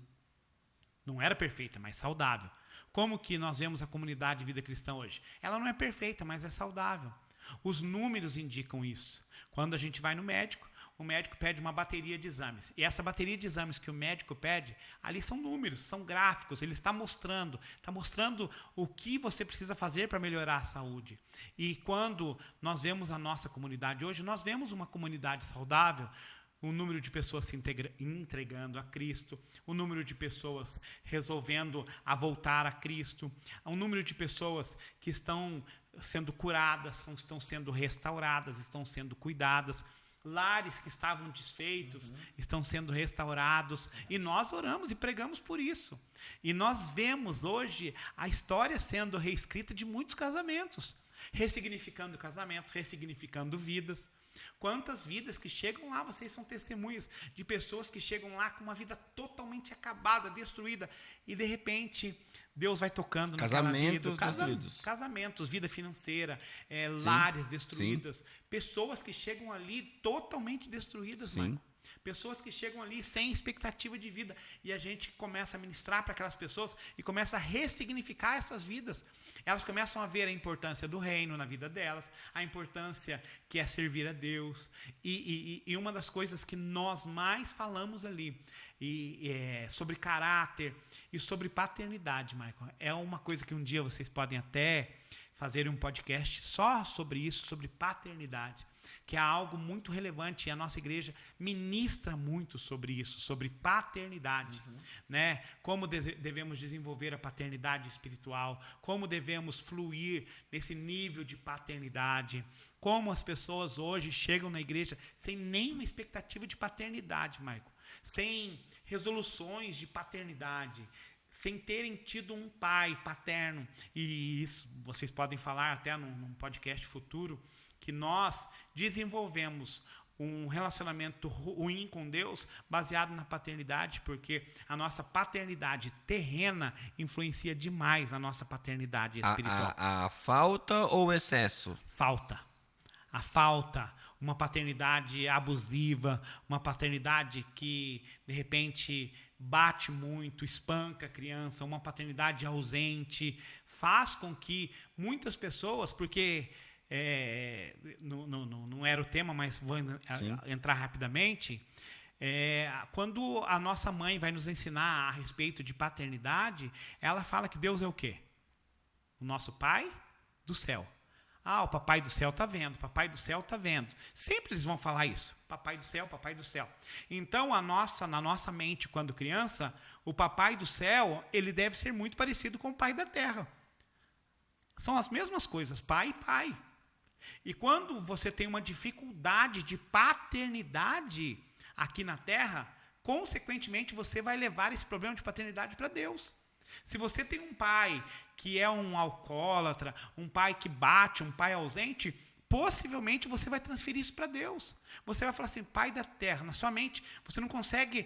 Não era perfeita, mas saudável. Como que nós vemos a comunidade de vida cristã hoje? Ela não é perfeita, mas é saudável. Os números indicam isso. Quando a gente vai no médico, o médico pede uma bateria de exames. E essa bateria de exames que o médico pede, ali são números, são gráficos. Ele está mostrando o que você precisa fazer para melhorar a saúde. E quando nós vemos a nossa comunidade hoje, nós vemos uma comunidade saudável, o número de pessoas se entregando a Cristo, o número de pessoas resolvendo a voltar a Cristo, o número de pessoas que estão sendo curadas, estão sendo restauradas, estão sendo cuidadas, lares que estavam desfeitos estão sendo restaurados, e nós oramos e pregamos por isso. E nós vemos hoje a história sendo reescrita de muitos casamentos, ressignificando casamentos, ressignificando vidas. Quantas vidas que chegam lá, vocês são testemunhas de pessoas que chegam lá com uma vida totalmente acabada, destruída, e de repente Deus vai tocando naquela vida. Casamentos, vida financeira, lares destruídas, pessoas que chegam ali totalmente destruídas, mano. Pessoas que chegam ali sem expectativa de vida, e a gente começa a ministrar para aquelas pessoas e começa a ressignificar essas vidas. Elas começam a ver a importância do reino na vida delas, a importância que é servir a Deus. E uma das coisas que nós mais falamos ali é sobre caráter e sobre paternidade, Michael. É uma coisa que um dia vocês podem até fazer um podcast só sobre isso, sobre paternidade, que é algo muito relevante, e a nossa igreja ministra muito sobre isso, sobre paternidade, né? Como devemos desenvolver a paternidade espiritual, como devemos fluir nesse nível de paternidade, como as pessoas hoje chegam na igreja sem nenhuma expectativa de paternidade, Michael, sem resoluções de paternidade, sem terem tido um pai paterno. E isso vocês podem falar até num podcast futuro, que nós desenvolvemos um relacionamento ruim com Deus baseado na paternidade, porque a nossa paternidade terrena influencia demais na nossa paternidade espiritual. A falta ou o excesso? Falta. a falta, uma paternidade abusiva, uma paternidade que, de repente, bate muito, espanca a criança, uma paternidade ausente, faz com que muitas pessoas, porque não era o tema, mas vou entrar rapidamente, quando a nossa mãe vai nos ensinar a respeito de paternidade, ela fala que Deus é o quê? O nosso Pai do céu. O papai do céu está vendo, papai do céu está vendo. Sempre eles vão falar isso, papai do céu, papai do céu. Então, na nossa mente, quando criança, o papai do céu, ele deve ser muito parecido com o pai da terra. São as mesmas coisas, pai e pai. E quando você tem uma dificuldade de paternidade aqui na terra, consequentemente, você vai levar esse problema de paternidade para Deus. Se você tem um pai que é um alcoólatra, um pai que bate, um pai ausente, possivelmente você vai transferir isso para Deus. Você vai falar assim, pai da terra. Na sua mente, você não consegue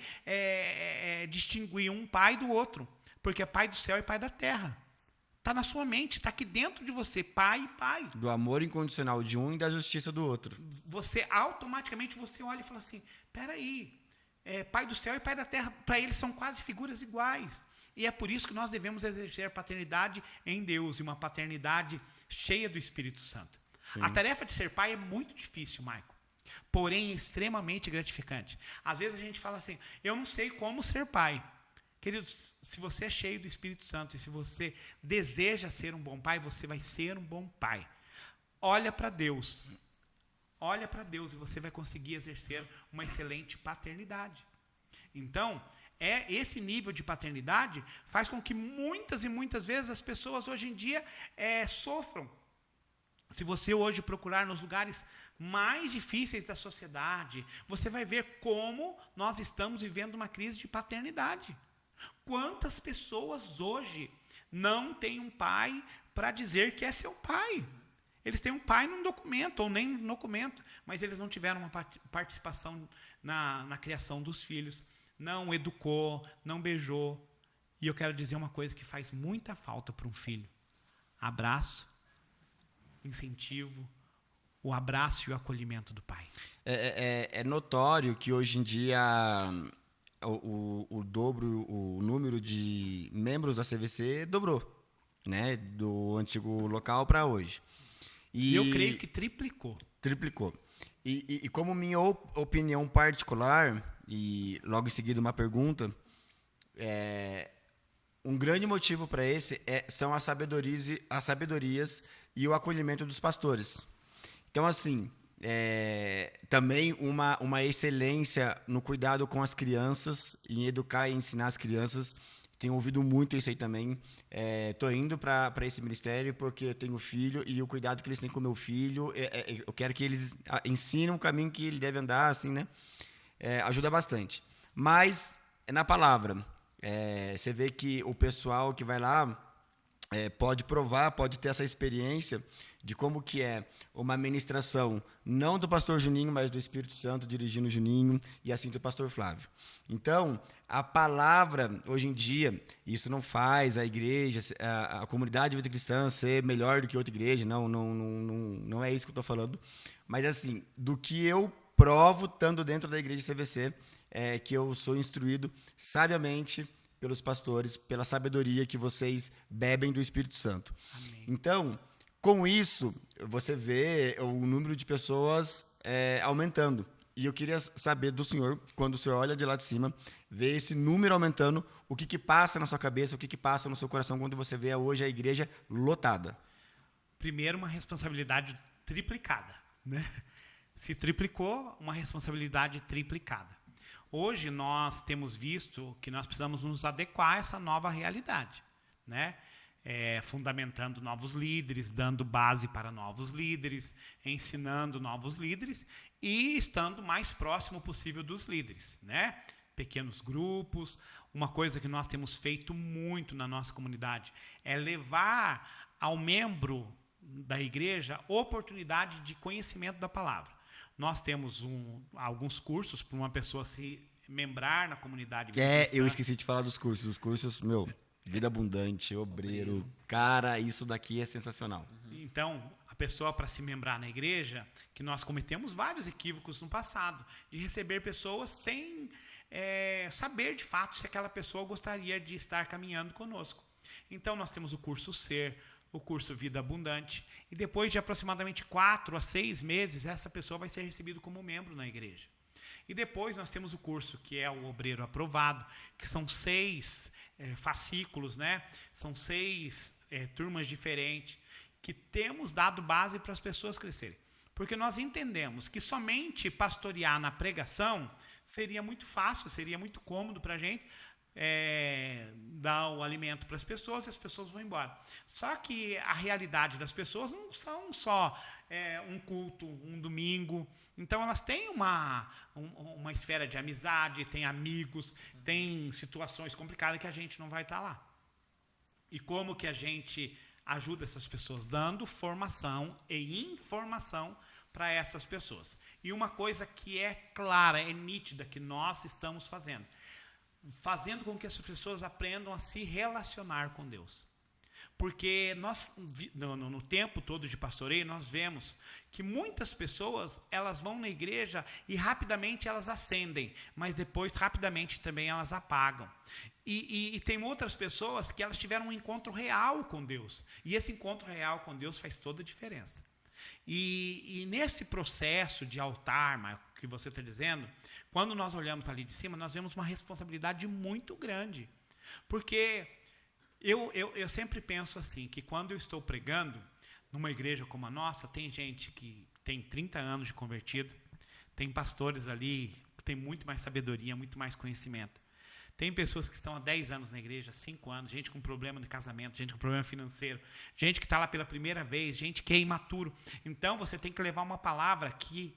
distinguir um pai do outro, porque é pai do céu e pai da terra. Está na sua mente, está aqui dentro de você, pai e pai. Do amor incondicional de um e da justiça do outro. Você, automaticamente, você olha e fala assim, peraí, pai do céu e pai da terra, para eles são quase figuras iguais. E é por isso que nós devemos exercer paternidade em Deus, e uma paternidade cheia do Espírito Santo. Sim. A tarefa de ser pai é muito difícil, Maico, porém extremamente gratificante. Às vezes a gente fala assim, eu não sei como ser pai. Queridos, se você é cheio do Espírito Santo e se você deseja ser um bom pai, você vai ser um bom pai. Olha para Deus. Olha para Deus e você vai conseguir exercer uma excelente paternidade. Então, esse nível de paternidade faz com que muitas e muitas vezes as pessoas hoje em dia sofram. Se você hoje procurar nos lugares mais difíceis da sociedade, você vai ver como nós estamos vivendo uma crise de paternidade. Quantas pessoas hoje não têm um pai para dizer que é seu pai? Eles têm um pai num documento, ou nem num documento, mas eles não tiveram uma participação na criação dos filhos, não educou, não beijou. E eu quero dizer uma coisa que faz muita falta para um filho: abraço, incentivo, o abraço e o acolhimento do pai. É notório que hoje em dia o número de membros da CVC dobrou, né, do antigo local para hoje. E eu creio que triplicou. Triplicou. E como minha opinião particular, e logo em seguida uma pergunta, um grande motivo para esse são as sabedorias e o acolhimento dos pastores. Então, assim, também uma excelência no cuidado com as crianças, em educar e ensinar as crianças. Tenho ouvido muito isso aí também. Estou indo para esse ministério porque eu tenho filho e o cuidado que eles têm com o meu filho, eu quero que eles ensinem o caminho que ele deve andar, assim, né? Ajuda bastante. Mas, na palavra, você vê que o pessoal que vai lá pode provar, pode ter essa experiência de como que é uma ministração, não do pastor Juninho, mas do Espírito Santo dirigindo o Juninho, e assim do pastor Flávio. Então, a palavra, hoje em dia, isso não faz a igreja, a comunidade de vida cristã ser melhor do que outra igreja, não é isso que eu estou falando, mas assim, do que eu provo, estando dentro da igreja CVC, que eu sou instruído sabiamente pelos pastores, pela sabedoria que vocês bebem do Espírito Santo. Amém. Então, com isso, você vê o número de pessoas aumentando. E eu queria saber do senhor, quando o senhor olha de lá de cima, vê esse número aumentando, o que passa na sua cabeça, o que passa no seu coração quando você vê hoje a igreja lotada? Primeiro, uma responsabilidade triplicada, né? Se triplicou, uma responsabilidade triplicada. Hoje nós temos visto que nós precisamos nos adequar a essa nova realidade, né? Fundamentando novos líderes, dando base para novos líderes, ensinando novos líderes e estando mais próximo possível dos líderes, né? Pequenos grupos. Uma coisa que nós temos feito muito na nossa comunidade é levar ao membro da igreja oportunidade de conhecimento da palavra. Nós temos alguns cursos para uma pessoa se membrar na comunidade cristã. Eu esqueci de falar dos cursos. Os cursos, Vida Abundante, Obreiro. Cara, isso daqui é sensacional. Então, a pessoa, para se membrar na igreja, que nós cometemos vários equívocos no passado, de receber pessoas sem saber de fato se aquela pessoa gostaria de estar caminhando conosco. Então, nós temos o curso Ser, o curso Vida Abundante, e depois de aproximadamente 4 a 6 meses, essa pessoa vai ser recebida como membro na igreja. E depois nós temos o curso que é o Obreiro Aprovado, que são 6 fascículos, né? São 6 turmas diferentes, que temos dado base para as pessoas crescerem. Porque nós entendemos que somente pastorear na pregação seria muito fácil, seria muito cômodo para a gente, dar o alimento para as pessoas e as pessoas vão embora. Só que a realidade das pessoas não são só um culto, um domingo. Então, elas têm uma esfera de amizade, têm amigos, têm situações complicadas que a gente não vai estar lá. E como que a gente ajuda essas pessoas? Dando formação e informação para essas pessoas. E uma coisa que é clara, é nítida, que nós estamos fazendo com que essas pessoas aprendam a se relacionar com Deus. Porque nós, no tempo todo de pastoreio, nós vemos que muitas pessoas, elas vão na igreja e rapidamente elas acendem, mas depois rapidamente também elas apagam. E tem outras pessoas que elas tiveram um encontro real com Deus. E esse encontro real com Deus faz toda a diferença. E nesse processo de altar, Marco, que você está dizendo, quando nós olhamos ali de cima, nós vemos uma responsabilidade muito grande. Porque eu sempre penso assim, que quando eu estou pregando numa igreja como a nossa, tem gente que tem 30 anos de convertido, tem pastores ali que tem muito mais sabedoria, muito mais conhecimento. Tem pessoas que estão há 10 anos na igreja, 5 anos, gente com problema de casamento, gente com problema financeiro, gente que está lá pela primeira vez, gente que é imaturo. Então, você tem que levar uma palavra que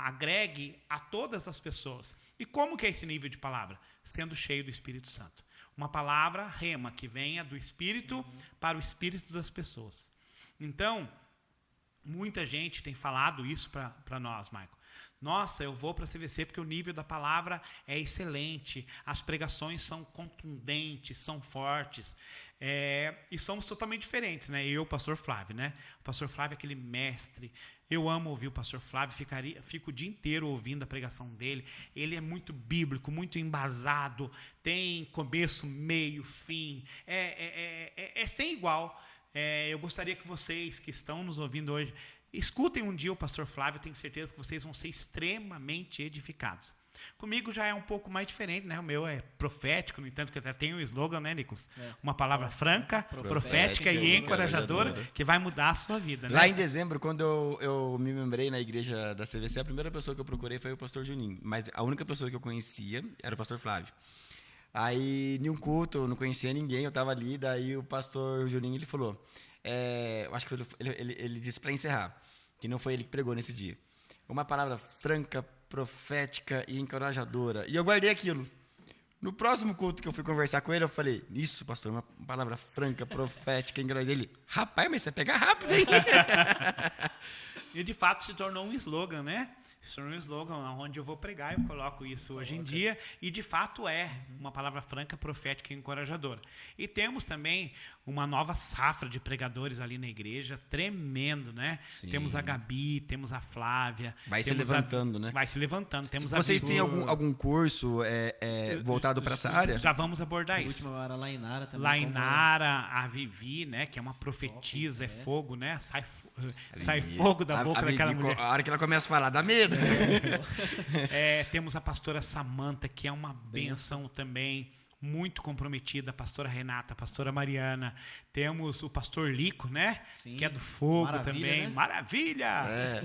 agregue a todas as pessoas. E como que é esse nível de palavra? Sendo cheio do Espírito Santo. Uma palavra rema, que venha do Espírito para o Espírito das pessoas. Então, muita gente tem falado isso para nós, Michael. Nossa, eu vou para a CVC porque o nível da palavra é excelente, as pregações são contundentes, são fortes, e somos totalmente diferentes, né? Eu e o pastor Flávio, né? O pastor Flávio é aquele mestre, eu amo ouvir o pastor Flávio, fico o dia inteiro ouvindo a pregação dele, ele é muito bíblico, muito embasado, tem começo, meio, fim, é sem igual. Eu gostaria que vocês que estão nos ouvindo hoje, escutem um dia o pastor Flávio, tenho certeza que vocês vão ser extremamente edificados. Comigo já é um pouco mais diferente, né? O meu é profético, no entanto que até tem um slogan, né, Nicolas? Uma palavra franca, profética e encorajadora que vai mudar a sua vida, né? Lá em dezembro, quando eu me membrei na igreja da CVC, a primeira pessoa que eu procurei foi o pastor Juninho, mas a única pessoa que eu conhecia era o pastor Flávio. Aí, em um culto, eu não conhecia ninguém, eu estava ali, daí o pastor Juninho, ele falou, eu acho que ele disse para encerrar, que não foi ele que pregou nesse dia. Uma palavra franca, profética e encorajadora. E eu guardei aquilo. No próximo culto que eu fui conversar com ele, eu falei, isso, pastor, uma palavra franca, profética, encorajadora. Ele, rapaz, mas você pega rápido, hein? E de fato se tornou um slogan, né? Se tornou um slogan onde eu vou pregar, eu coloco isso hoje em dia, e de fato é uma palavra franca, profética e encorajadora. E temos também uma nova safra de pregadores ali na igreja, tremendo, né? Sim. Temos a Gabi, temos a Flávia. Vai se levantando, né? Vai se levantando. Temos vocês têm algum curso voltado para essa área? Já vamos abordar isso. A última era a Lainara também. Lainara, a Vivi, né? Que é uma profetisa, top, fogo, né? Sai fogo da boca daquela mulher. A hora que ela começa a falar, dá medo. Temos a pastora Samanta, que é uma benção também, muito comprometida, a pastora Renata, a pastora Mariana. Temos o pastor Lico, né? Sim. Que é do fogo. Maravilha, também. Né? Maravilha!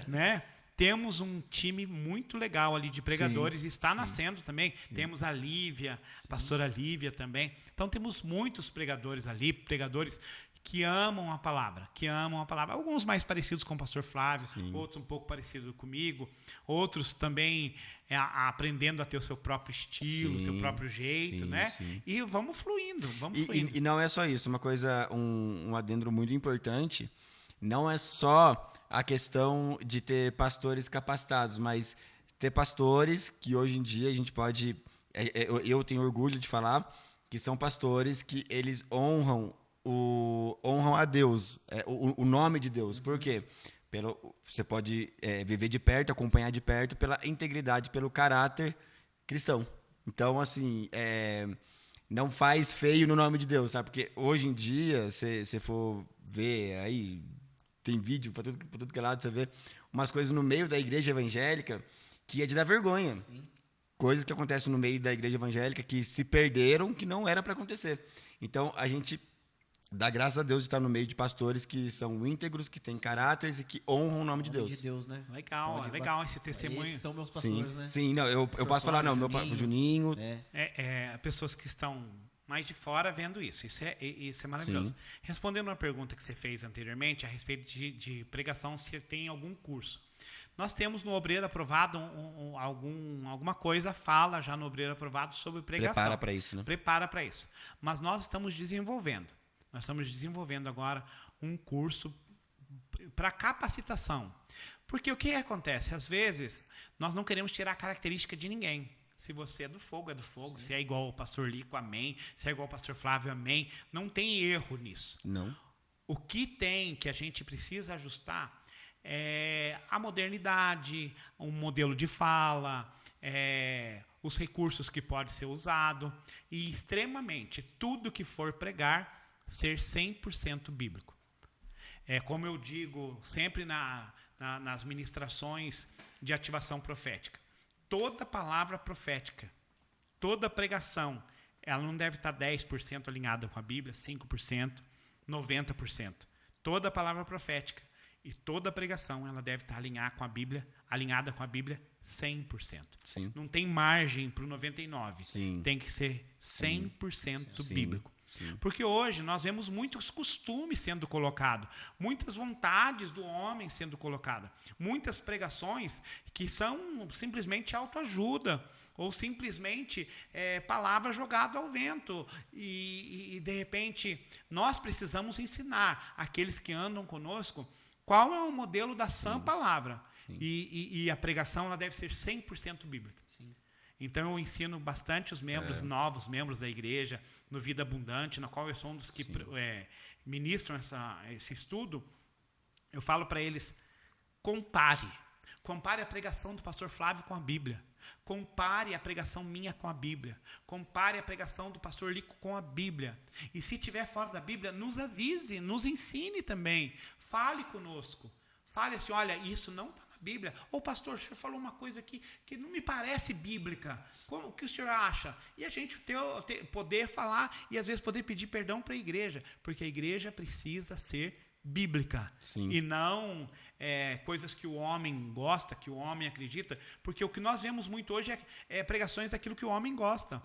Né? Temos um time muito legal ali de pregadores, e está nascendo também. Sim. Temos a Lívia, a pastora Lívia também. Então temos muitos pregadores ali, pregadores que amam a palavra, Alguns mais parecidos com o pastor Flávio, sim, outros um pouco parecidos comigo, outros também aprendendo a ter o seu próprio estilo, sim, seu próprio jeito, sim, né? Sim. E vamos fluindo. E não é só isso, uma coisa, um adendo muito importante, não é só a questão de ter pastores capacitados, mas ter pastores que hoje em dia a gente pode, eu tenho orgulho de falar, que são pastores que eles honram a Deus, o nome de Deus. Por quê? Você pode viver de perto, acompanhar de perto pela integridade, pelo caráter cristão. Então, assim, não faz feio no nome de Deus, sabe? Porque hoje em dia, se for ver aí, tem vídeo para tudo que é lado, você vê umas coisas no meio da igreja evangélica que é de dar vergonha. Sim. Coisas que acontecem no meio da igreja evangélica que se perderam, que não era para acontecer. Então, a gente dá graças a Deus de estar no meio de pastores que são íntegros, que têm caráteres e que honram o nome de Deus. De Deus, né? Legal esse testemunho. Esses são meus pastores, sim, né? Sim, não, eu posso falar, não, meu Juninho. Pessoas que estão mais de fora vendo isso. Isso é maravilhoso. Sim. Respondendo uma pergunta que você fez anteriormente a respeito de pregação, se tem algum curso. Nós temos no Obreiro Aprovado alguma coisa, fala já no Obreiro Aprovado sobre pregação. Prepara para isso, né? Prepara para isso. Mas nós estamos desenvolvendo. Nós estamos desenvolvendo agora um curso para capacitação. Porque o que acontece? Às vezes, nós não queremos tirar a característica de ninguém. Se você é do fogo, é do fogo. Sim. Se é igual ao pastor Lico, amém. Se é igual ao pastor Flávio, amém. Não tem erro nisso. Não. O que a gente precisa ajustar é a modernidade, um modelo de fala, os recursos que pode ser usado e, extremamente, tudo que for pregar, ser 100% bíblico. Como eu digo sempre nas ministrações de ativação profética, toda palavra profética, toda pregação, ela não deve estar 10% alinhada com a Bíblia, 5%, 90%. Toda palavra profética e toda pregação, ela deve estar alinhada com a Bíblia 100%. Sim. Não tem margem para o 99%. Sim. Tem que ser 100% Sim. bíblico. Sim. Porque hoje nós vemos muitos costumes sendo colocados, muitas vontades do homem sendo colocadas, muitas pregações que são simplesmente autoajuda ou simplesmente palavra jogada ao vento. E, de repente, nós precisamos ensinar aqueles que andam conosco qual é o modelo da sã palavra. E a pregação ela deve ser 100% bíblica. Sim. Então, eu ensino bastante os membros, novos membros da igreja, no Vida Abundante, na qual eu sou um dos que ministram esse estudo. Eu falo para eles, compare a pregação do pastor Flávio com a Bíblia. Compare a pregação minha com a Bíblia. Compare a pregação do pastor Lico com a Bíblia. E se estiver fora da Bíblia, nos avise, nos ensine também. Fale conosco. Fale assim, olha, isso não está na Bíblia. Ou, pastor, o senhor falou uma coisa aqui que não me parece bíblica. O que o senhor acha? E a gente poder falar e, às vezes, poder pedir perdão para a igreja. Porque a igreja precisa ser bíblica. Sim. E não coisas que o homem gosta, que o homem acredita. Porque o que nós vemos muito hoje é pregações daquilo que o homem gosta.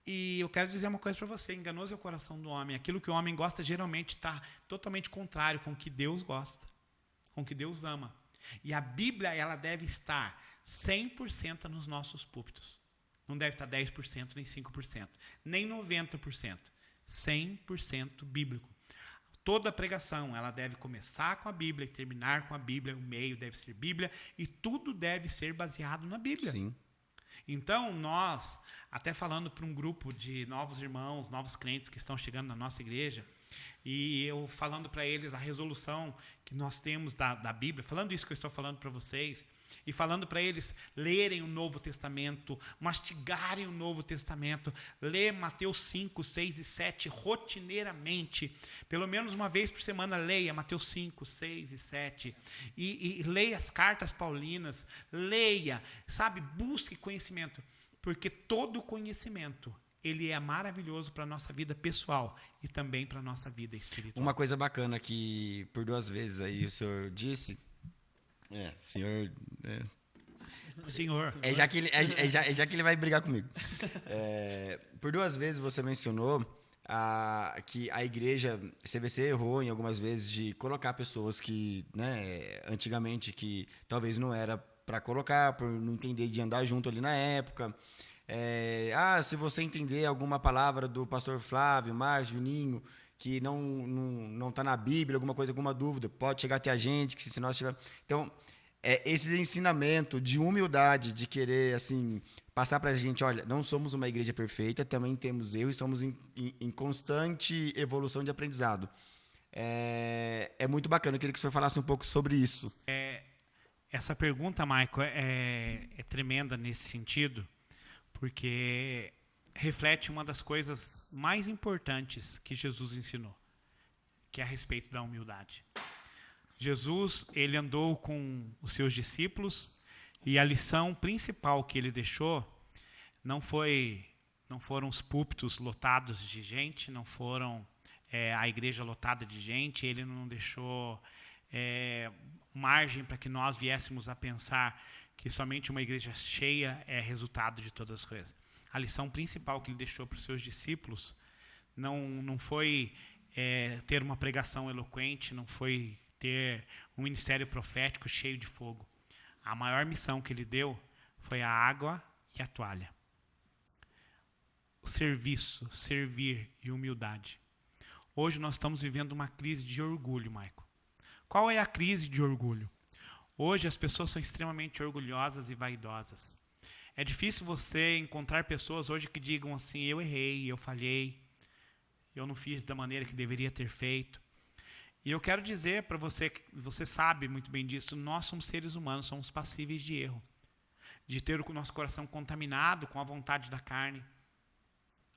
E eu quero dizer uma coisa para você, enganoso é o coração do homem. Aquilo que o homem gosta geralmente está totalmente contrário com o que Deus gosta, com o que Deus ama. E a Bíblia, ela deve estar 100% nos nossos púlpitos. Não deve estar 10%, nem 5%, nem 90%. 100% bíblico. Toda pregação, ela deve começar com a Bíblia e terminar com a Bíblia. O meio deve ser Bíblia e tudo deve ser baseado na Bíblia. Sim. Então, nós, até falando para um grupo de novos irmãos, novos crentes que estão chegando na nossa igreja, e eu falando para eles a resolução que nós temos da Bíblia, falando isso que eu estou falando para vocês, e falando para eles lerem o Novo Testamento, mastigarem o Novo Testamento, ler Mateus 5, 6 e 7 rotineiramente, pelo menos uma vez por semana leia Mateus 5, 6 e 7, e leia as cartas paulinas, leia, busque conhecimento, porque todo conhecimento ele é maravilhoso para a nossa vida pessoal e também para a nossa vida espiritual. Uma coisa bacana que por 2 vezes aí o senhor disse, senhor... Senhor. Já que ele vai brigar comigo. Por 2 vezes você mencionou que a igreja CVC errou em algumas vezes de colocar pessoas que, antigamente, que talvez não era para colocar, por não entender de andar junto ali na época. Se você entender alguma palavra do pastor Flávio, Márcio, Juninho, que não está na Bíblia, alguma dúvida, pode chegar até a gente, que se nós tiver... Então, esse ensinamento de humildade, de querer, assim, passar para a gente, olha, não somos uma igreja perfeita, também temos erros, estamos em constante evolução de aprendizado. É muito bacana, eu queria que o senhor falasse um pouco sobre isso. Essa pergunta, Maico, é tremenda nesse sentido, porque reflete uma das coisas mais importantes que Jesus ensinou, que é a respeito da humildade. Jesus, ele andou com os seus discípulos e a lição principal que ele deixou não foram os púlpitos lotados de gente, não foram a igreja lotada de gente, ele não deixou margem para que nós viéssemos a pensar que somente uma igreja cheia é resultado de todas as coisas. A lição principal que ele deixou para os seus discípulos não foi ter uma pregação eloquente, não foi ter um ministério profético cheio de fogo. A maior missão que ele deu foi a água e a toalha. O serviço, servir e humildade. Hoje nós estamos vivendo uma crise de orgulho, Maico. Qual é a crise de orgulho? Hoje as pessoas são extremamente orgulhosas e vaidosas. É difícil você encontrar pessoas hoje que digam assim, eu errei, eu falhei, eu não fiz da maneira que deveria ter feito. E eu quero dizer para você, que você sabe muito bem disso, nós somos seres humanos, somos passíveis de erro. De ter o nosso coração contaminado com a vontade da carne.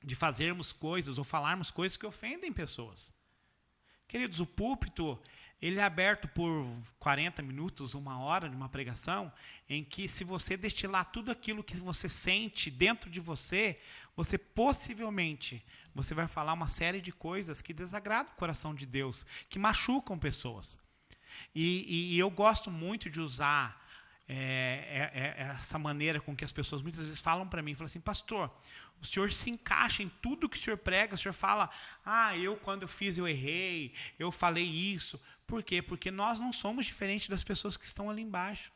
De fazermos coisas ou falarmos coisas que ofendem pessoas. Queridos, o púlpito, ele é aberto por 40 minutos, 1 hora de uma pregação, em que se você destilar tudo aquilo que você sente dentro de você, você possivelmente vai falar uma série de coisas que desagradam o coração de Deus, que machucam pessoas. E eu gosto muito de usar essa maneira com que as pessoas muitas vezes falam para mim, falam assim, pastor, o senhor se encaixa em tudo que o senhor prega, o senhor fala, quando eu fiz eu errei, eu falei isso. Por quê? Porque nós não somos diferentes das pessoas que estão ali embaixo.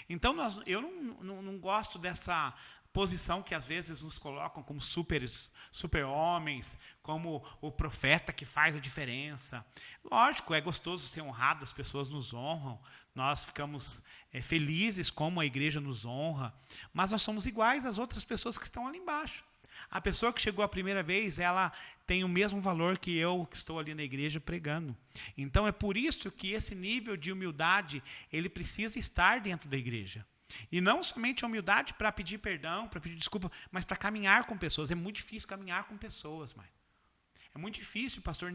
Então eu não gosto dessa posição que às vezes nos colocam como super-homens, como o profeta que faz a diferença. Lógico, é gostoso ser honrado, as pessoas nos honram, nós ficamos felizes como a igreja nos honra, mas nós somos iguais às outras pessoas que estão ali embaixo. A pessoa que chegou a primeira vez, ela tem o mesmo valor que eu que estou ali na igreja pregando. Então é por isso que esse nível de humildade, ele precisa estar dentro da igreja. E não somente a humildade para pedir perdão, para pedir desculpa, mas para caminhar com pessoas. É muito difícil caminhar com pessoas, mãe. É muito difícil, pastor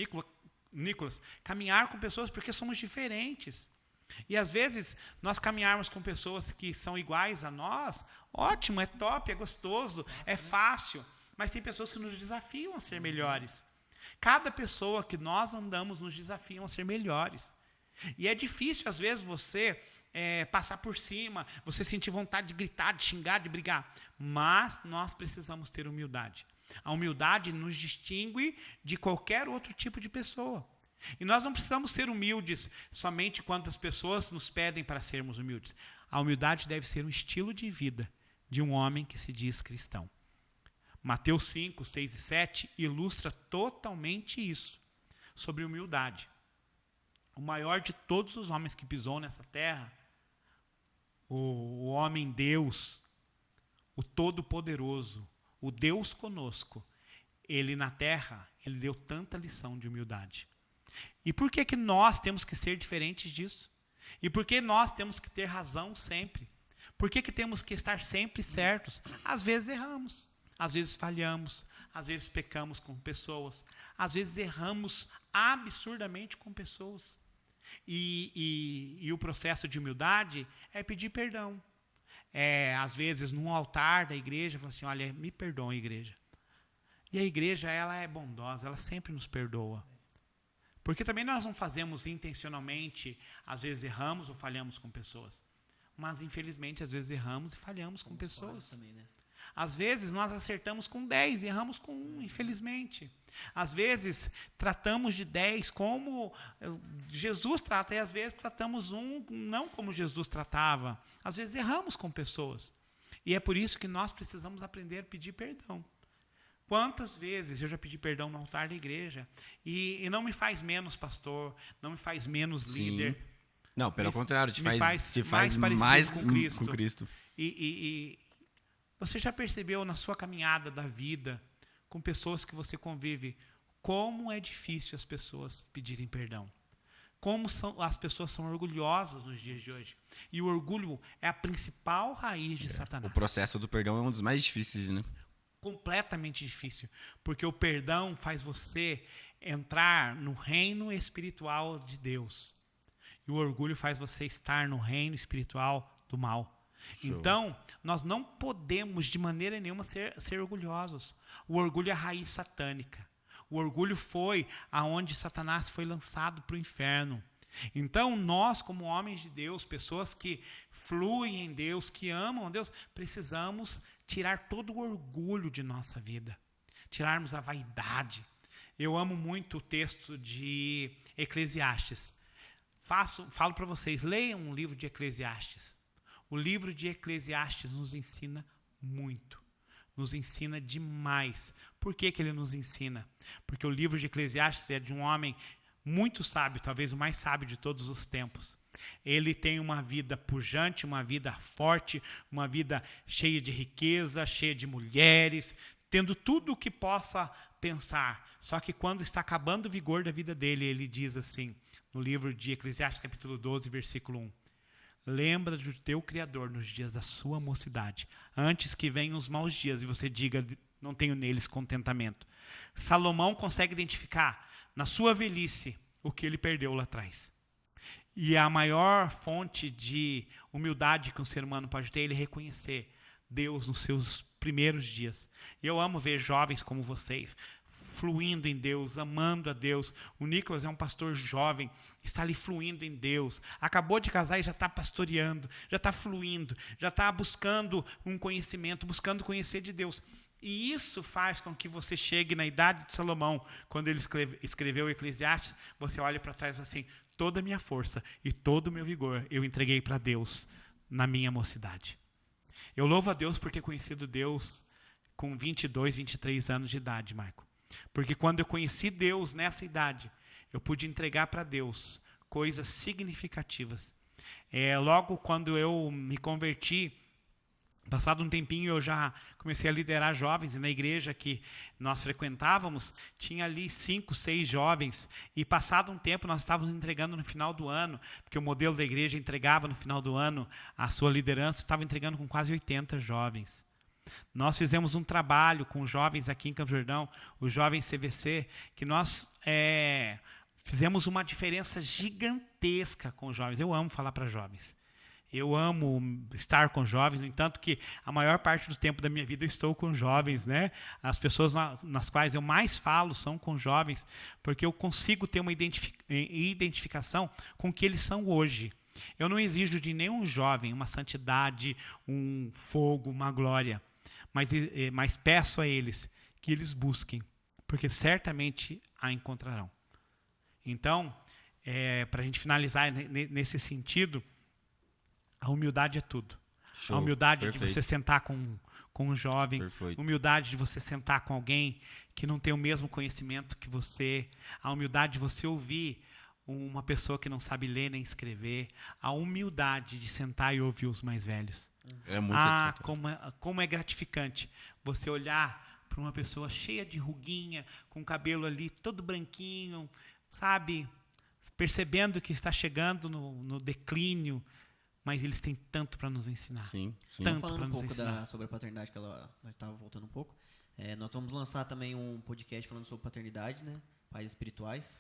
Nicolas, caminhar com pessoas porque somos diferentes. E às vezes nós caminharmos com pessoas que são iguais a nós, ótimo, é top, é gostoso, é fácil. Mas tem pessoas que nos desafiam a ser melhores. Cada pessoa que nós andamos nos desafiam a ser melhores. E é difícil, às vezes, você passar por cima, você sentir vontade de gritar, de xingar, de brigar. Mas nós precisamos ter humildade. A humildade nos distingue de qualquer outro tipo de pessoa. E nós não precisamos ser humildes somente quando as pessoas nos pedem para sermos humildes. A humildade deve ser um estilo de vida de um homem que se diz cristão. Mateus 5, 6 e 7 ilustra totalmente isso, sobre humildade. O maior de todos os homens que pisou nessa terra, o homem Deus, o Todo-Poderoso, o Deus conosco, ele na terra, ele deu tanta lição de humildade. E por que nós temos que ser diferentes disso? E por que nós temos que ter razão sempre? Por que temos que estar sempre certos? Às vezes erramos, às vezes falhamos, às vezes pecamos com pessoas, às vezes erramos absurdamente com pessoas. E o processo de humildade é pedir perdão. Às vezes, num altar da igreja, fala assim, olha, me perdoa, igreja. E a igreja, ela é bondosa, ela sempre nos perdoa. Porque também nós não fazemos intencionalmente, às vezes erramos ou falhamos com pessoas. Mas, infelizmente, às vezes erramos e falhamos com pessoas. Também, né? Às vezes nós acertamos com 10 e erramos com 1, infelizmente. Às vezes tratamos de 10 como Jesus trata, e às vezes tratamos 1 não como Jesus tratava. Às vezes erramos com pessoas. E é por isso que nós precisamos aprender a pedir perdão. Quantas vezes eu já pedi perdão no altar da igreja e não me faz menos pastor, não me faz menos líder. Não, pelo contrário, te faz mais parecido com Cristo. Com Cristo. E Você já percebeu na sua caminhada da vida, com pessoas que você convive, como é difícil as pessoas pedirem perdão? Como as pessoas são orgulhosas nos dias de hoje. E o orgulho é a principal raiz de Satanás. O processo do perdão é um dos mais difíceis, né? Completamente difícil. Porque o perdão faz você entrar no reino espiritual de Deus. E o orgulho faz você estar no reino espiritual do mal. Show. Então, nós não podemos de maneira nenhuma ser orgulhosos. O orgulho é a raiz satânica. O orgulho foi aonde Satanás foi lançado para o inferno. Então, nós, como homens de Deus, pessoas que fluem em Deus, que amam a Deus, precisamos tirar todo o orgulho de nossa vida. Tirarmos a vaidade. Eu amo muito o texto de Eclesiastes. Falo para vocês, leiam o livro de Eclesiastes. O livro de Eclesiastes nos ensina muito. Nos ensina demais. Por que ele nos ensina? Porque o livro de Eclesiastes é de um homem muito sábio, talvez o mais sábio de todos os tempos. Ele tem uma vida pujante, uma vida forte, uma vida cheia de riqueza, cheia de mulheres, tendo tudo o que possa pensar. Só que quando está acabando o vigor da vida dele, ele diz assim, no livro de Eclesiastes, capítulo 12, versículo 1. Lembra do teu Criador nos dias da sua mocidade, antes que venham os maus dias e você diga, não tenho neles contentamento. Salomão consegue identificar na sua velhice o que ele perdeu lá atrás. E a maior fonte de humildade que um ser humano pode ter é ele reconhecer Deus nos seus primeiros dias. Eu amo ver jovens como vocês, fluindo em Deus, amando a Deus. O Nicolas é um pastor jovem, está ali fluindo em Deus. Acabou de casar e já está pastoreando, já está fluindo, já está buscando um conhecimento, buscando conhecer de Deus. E isso faz com que você chegue na idade de Salomão, quando ele escreveu o Eclesiastes, você olha para trás assim, toda a minha força e todo o meu vigor eu entreguei para Deus na minha mocidade. Eu louvo a Deus por ter conhecido Deus com 22, 23 anos de idade, Marco. Porque quando eu conheci Deus nessa idade, eu pude entregar para Deus coisas significativas. Logo quando eu me converti, passado um tempinho eu já comecei a liderar jovens, e na igreja que nós frequentávamos, tinha ali 5, 6 jovens, e passado um tempo nós estávamos entregando no final do ano, porque o modelo da igreja entregava no final do ano a sua liderança, estava entregando com quase 80 jovens. Nós fizemos um trabalho com jovens aqui em Campos do Jordão, os jovens CVC, que nós fizemos uma diferença gigantesca com os jovens. Eu amo falar para jovens. Eu amo estar com jovens, no entanto que a maior parte do tempo da minha vida eu estou com jovens, né? As pessoas nas quais eu mais falo são com jovens, porque eu consigo ter uma identificação com o que eles são hoje. Eu não exijo de nenhum jovem uma santidade, um fogo, uma glória, mas peço a eles que eles busquem, porque certamente a encontrarão. Então, para a gente finalizar nesse sentido, a humildade é tudo. Show. A humildade de você sentar com um jovem, perfeito. Humildade de você sentar com alguém que não tem o mesmo conhecimento que você, a humildade de você ouvir uma pessoa que não sabe ler nem escrever, a humildade de sentar e ouvir os mais velhos. É muito como é gratificante você olhar para uma pessoa cheia de ruguinha, com o cabelo ali todo branquinho, sabe, percebendo que está chegando no declínio, mas eles têm tanto para nos ensinar. Sim, sim. Tanto para nos ensinar. Sobre a paternidade, que nós estávamos voltando um pouco. Nós vamos lançar também um podcast falando sobre paternidade, né? Pais espirituais.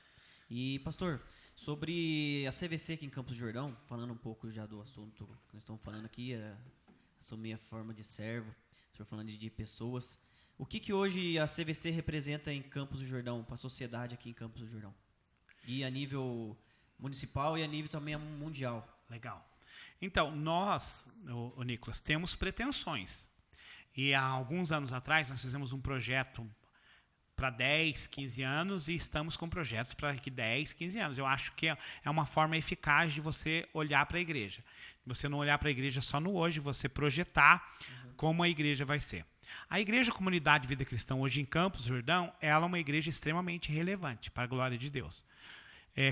E, pastor, sobre a CVC aqui em Campos do Jordão, falando um pouco já do assunto que nós estamos falando aqui, assumir a forma de servo, o senhor falando de pessoas. O que hoje a CVC representa em Campos do Jordão, para a sociedade aqui em Campos do Jordão? E a nível municipal e a nível também mundial. Legal. Então, nós, Nicolas, temos pretensões. E há alguns anos atrás nós fizemos um projeto para 10, 15 anos e estamos com projetos para 10, 15 anos. Eu acho que é uma forma eficaz de você olhar para a igreja. Você não olhar para a igreja só no hoje, você projetar como a igreja vai ser. A Igreja Comunidade Vida Cristã, hoje em Campos do Jordão, ela é uma igreja extremamente relevante, para a glória de Deus.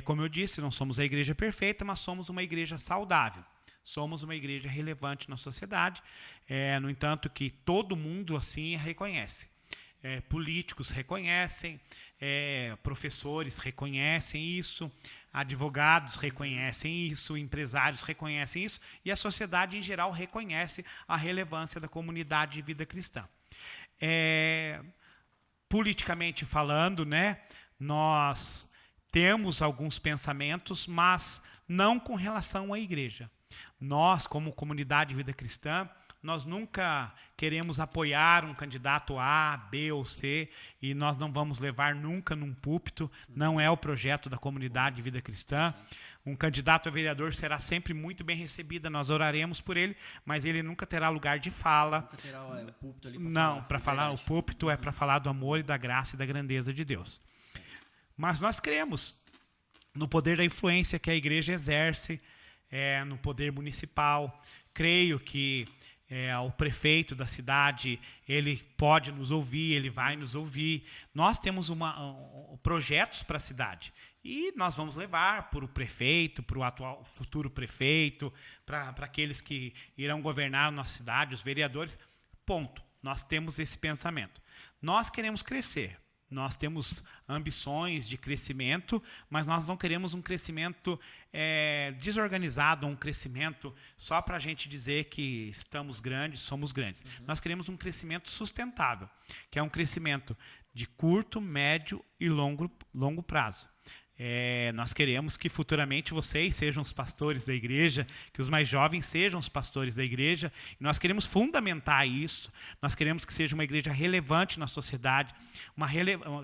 Como eu disse, não somos a igreja perfeita, mas somos uma igreja saudável. somos uma igreja relevante na sociedade, no entanto que todo mundo assim reconhece. Políticos reconhecem, professores reconhecem isso, advogados reconhecem isso, empresários reconhecem isso, e a sociedade em geral reconhece a relevância da comunidade de vida cristã. Politicamente falando, né, nós temos alguns pensamentos, mas não com relação à igreja. Nós, como comunidade de vida cristã, nós nunca queremos apoiar um candidato A, B ou C, e nós não vamos levar nunca num púlpito, não é o projeto da comunidade de vida cristã. Um candidato a vereador será sempre muito bem recebido, nós oraremos por ele, mas ele nunca terá lugar de fala. Nunca terá o púlpito ali Para falar, o púlpito é para falar do amor e da graça e da grandeza de Deus. Mas nós cremos no poder da influência que a igreja exerce, no poder municipal. Creio que o prefeito da cidade, ele pode nos ouvir, ele vai nos ouvir. Nós temos projetos para a cidade e nós vamos levar para o prefeito, para o futuro prefeito, para aqueles que irão governar a nossa cidade, os vereadores. Ponto. Nós temos esse pensamento. Nós queremos crescer. Nós temos ambições de crescimento, mas nós não queremos um crescimento desorganizado, um crescimento só para a gente dizer que estamos grandes, somos grandes. Nós queremos um crescimento sustentável, que é um crescimento de curto, médio e longo prazo. Nós queremos que futuramente vocês sejam os pastores da igreja, que os mais jovens sejam os pastores da igreja. E nós queremos fundamentar isso. Nós queremos que seja uma igreja relevante na sociedade,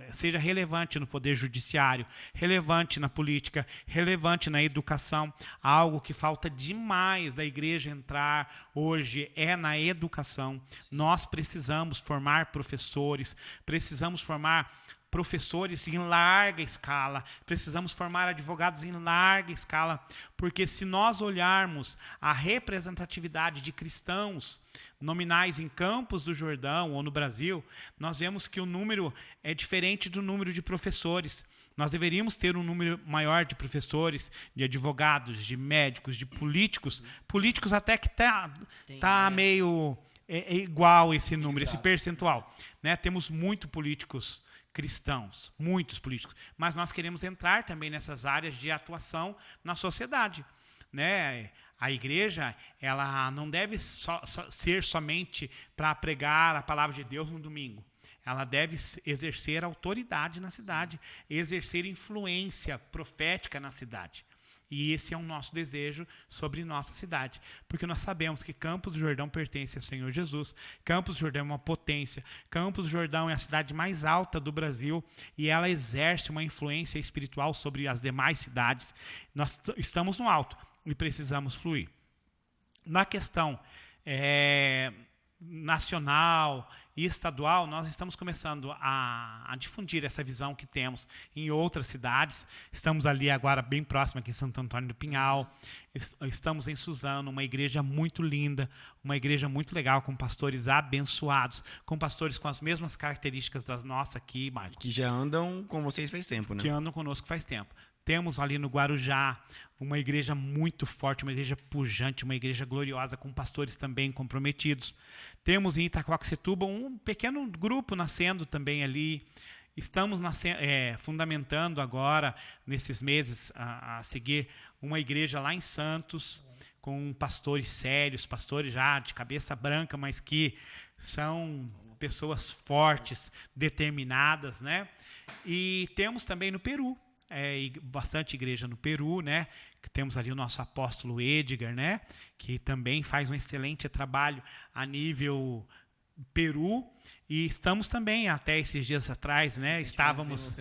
seja relevante no poder judiciário, relevante na política, relevante na educação. Algo que falta demais da igreja entrar hoje é na educação. Nós precisamos formar professores, precisamos formar professores em larga escala, precisamos formar advogados em larga escala, porque se nós olharmos a representatividade de cristãos nominais em Campos do Jordão ou no Brasil, nós vemos que o número é diferente do número de professores. Nós deveríamos ter um número maior de professores, de advogados, de médicos, de políticos até que tá meio igual esse número, esse percentual, né? Temos muitos políticos cristãos, muitos políticos, mas nós queremos entrar também nessas áreas de atuação na sociedade, né? A igreja, ela não deve ser somente para pregar a palavra de Deus no domingo. Ela deve exercer autoridade na cidade, exercer influência profética na cidade. E esse é o nosso desejo sobre nossa cidade, porque nós sabemos que Campos do Jordão pertence ao Senhor Jesus. Campos do Jordão é uma potência. Campos do Jordão é a cidade mais alta do Brasil e ela exerce uma influência espiritual sobre as demais cidades. Nós estamos no alto e precisamos fluir. Na questão nacional e estadual, nós estamos começando a difundir essa visão que temos em outras cidades. Estamos ali agora bem próximo aqui em Santo Antônio do Pinhal. Estamos em Suzano, uma igreja muito linda, uma igreja muito legal, com pastores abençoados, com pastores com as mesmas características das nossas aqui, Marco. Que já andam com vocês faz tempo, né? Que andam conosco faz tempo. Temos ali no Guarujá uma igreja muito forte, uma igreja pujante, uma igreja gloriosa, com pastores também comprometidos. Temos em Itaquaquecetuba um pequeno grupo nascendo também ali. Estamos fundamentando agora, nesses meses a seguir, uma igreja lá em Santos, com pastores sérios, pastores já de cabeça branca, mas que são pessoas fortes, determinadas, né? E temos também no Peru. Bastante igreja no Peru, né? Que temos ali o nosso apóstolo Edgar, né? Que também faz um excelente trabalho a nível Peru. E estamos também, até esses dias atrás, né? Estávamos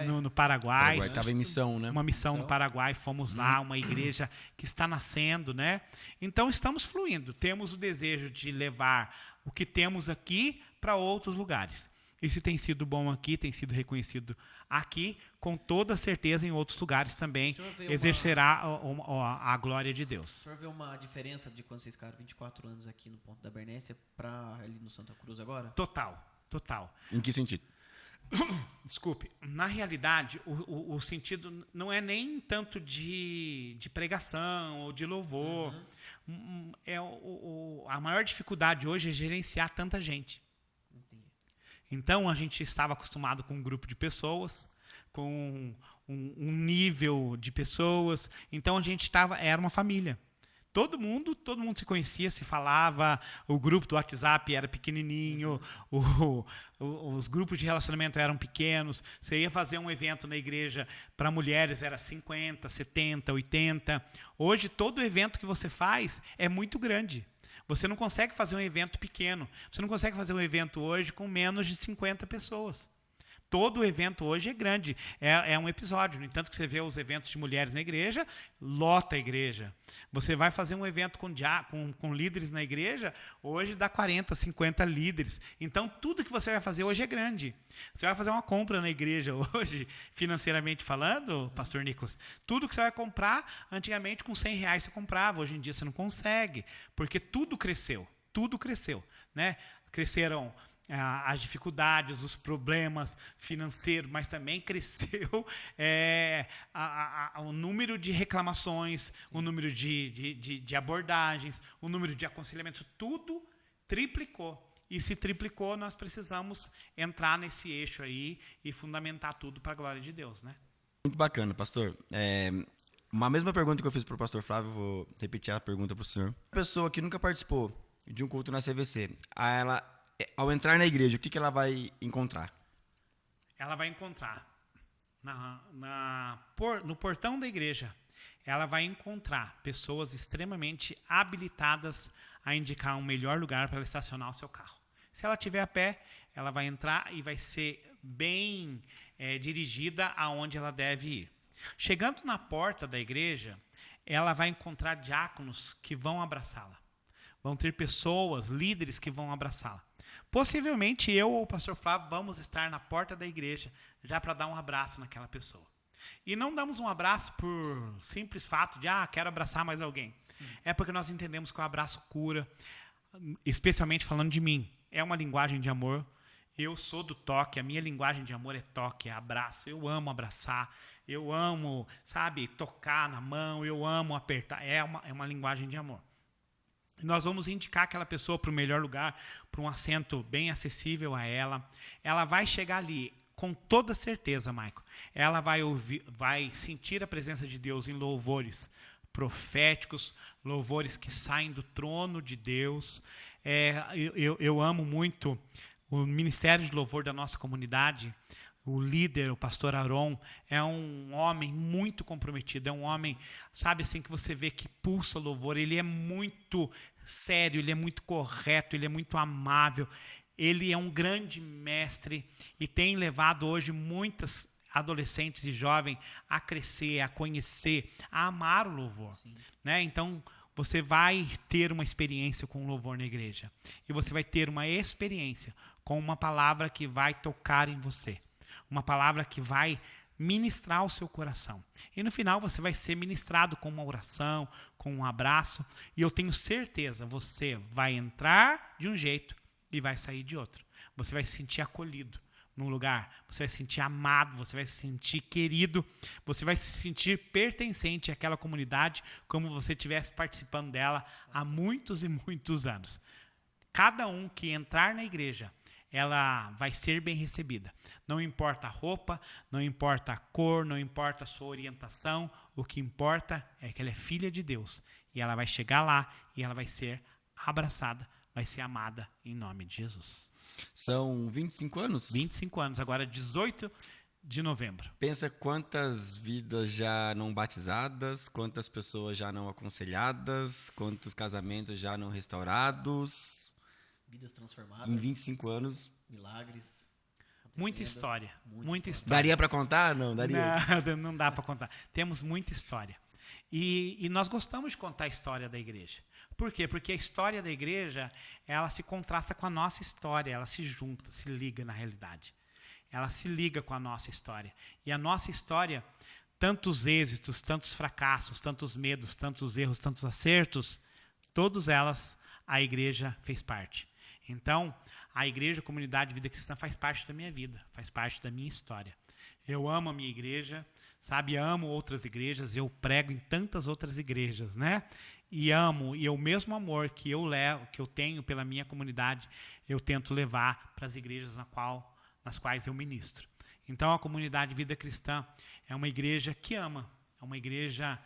no Paraguai. Estava em missão, né? Uma missão no Paraguai, fomos lá, uma igreja que está nascendo, né? Então estamos fluindo. Temos o desejo de levar o que temos aqui para outros lugares. Isso tem sido bom aqui, tem sido reconhecido aqui, com toda certeza em outros lugares também exercerá a glória de Deus. O senhor vê uma diferença de quando vocês ficaram 24 anos aqui no Ponto da Bernécia para ali no Santa Cruz agora? Total. Em que sentido? Desculpe, na realidade, o sentido não é nem tanto de pregação ou de louvor. A maior dificuldade hoje é gerenciar tanta gente. Então, a gente estava acostumado com um grupo de pessoas, com um nível de pessoas. Então, a gente era uma família. Todo mundo se conhecia, se falava, o grupo do WhatsApp era pequenininho, os grupos de relacionamento eram pequenos. Você ia fazer um evento na igreja para mulheres, era 50, 70, 80. Hoje, todo evento que você faz é muito grande. Você não consegue fazer um evento pequeno. Você não consegue fazer um evento hoje com menos de 50 pessoas. Todo evento hoje é grande, é um episódio. No entanto, que você vê os eventos de mulheres na igreja, lota a igreja. Você vai fazer um evento com líderes na igreja, hoje dá 40, 50 líderes. Então, tudo que você vai fazer hoje é grande. Você vai fazer uma compra na igreja hoje, financeiramente falando, pastor Nicolas, tudo que você vai comprar, antigamente com R$100 você comprava, hoje em dia você não consegue, porque tudo cresceu, né? Cresceram as dificuldades, os problemas financeiros, mas também cresceu o número de reclamações, o número de abordagens, o número de aconselhamento, tudo triplicou. E se triplicou, nós precisamos entrar nesse eixo aí e fundamentar tudo para a glória de Deus, né? Muito bacana, pastor. Uma mesma pergunta que eu fiz para o pastor Flávio, vou repetir a pergunta para o senhor. A pessoa que nunca participou de um culto na CVC, ao entrar na igreja, o que ela vai encontrar? Ela vai encontrar no portão da igreja, ela vai encontrar pessoas extremamente habilitadas a indicar um melhor lugar para ela estacionar o seu carro. Se ela estiver a pé, ela vai entrar e vai ser bem dirigida aonde ela deve ir. Chegando na porta da igreja, ela vai encontrar diáconos que vão abraçá-la. Vão ter pessoas, líderes que vão abraçá-la. Possivelmente eu ou o pastor Flávio vamos estar na porta da igreja já para dar um abraço naquela pessoa. E não damos um abraço por simples fato de, quero abraçar mais alguém. É porque nós entendemos que o abraço cura, especialmente falando de mim. É uma linguagem de amor. Eu sou do toque, a minha linguagem de amor é toque, é abraço. Eu amo abraçar, eu amo, tocar na mão, eu amo apertar. É uma linguagem de amor. Nós vamos indicar aquela pessoa para o melhor lugar, para um assento bem acessível a ela. Ela vai chegar ali com toda certeza, Maico. Ela vai sentir a presença de Deus em louvores proféticos, louvores que saem do trono de Deus. Eu amo muito o ministério de louvor da nossa comunidade. O líder, o pastor Aron, é um homem muito comprometido, é um homem, que você vê que pulsa louvor. Ele é muito sério, ele é muito correto, ele é muito amável, ele é um grande mestre e tem levado hoje muitas adolescentes e jovens a crescer, a conhecer, a amar o louvor, né? Então, você vai ter uma experiência com o louvor na igreja e você vai ter uma experiência com uma palavra que vai tocar em você. Uma palavra que vai ministrar o seu coração. E no final você vai ser ministrado com uma oração, com um abraço. E eu tenho certeza, você vai entrar de um jeito e vai sair de outro. Você vai se sentir acolhido num lugar. Você vai se sentir amado, você vai se sentir querido. Você vai se sentir pertencente àquela comunidade como você estivesse participando dela há muitos e muitos anos. Cada um que entrar na igreja, ela vai ser bem recebida. Não importa a roupa, não importa a cor, não importa a sua orientação. O que importa é que ela é filha de Deus. E ela vai chegar lá e ela vai ser abraçada, vai ser amada em nome de Jesus. São 25 anos? 25 anos, agora 18 de novembro. Pensa quantas vidas já não batizadas, quantas pessoas já não aconselhadas, quantos casamentos já não restaurados. Vidas transformadas. Em 25 anos. Milagres. Muita história. Muita história. Daria para contar? Não, daria. Não dá para contar. Temos muita história. E nós gostamos de contar a história da igreja. Por quê? Porque a história da igreja, ela se contrasta com a nossa história. Ela se junta, se liga na realidade. Ela se liga com a nossa história. E a nossa história, tantos êxitos, tantos fracassos, tantos medos, tantos erros, tantos acertos, todos elas a igreja fez parte. Então, a igreja, a comunidade Vida Cristã faz parte da minha vida, faz parte da minha história. Eu amo a minha igreja, sabe? Amo outras igrejas, eu prego em tantas outras igrejas, né? E o mesmo amor que eu tenho pela minha comunidade, eu tento levar para as igrejas nas quais eu ministro. Então, a comunidade Vida Cristã é uma igreja que ama, é uma igreja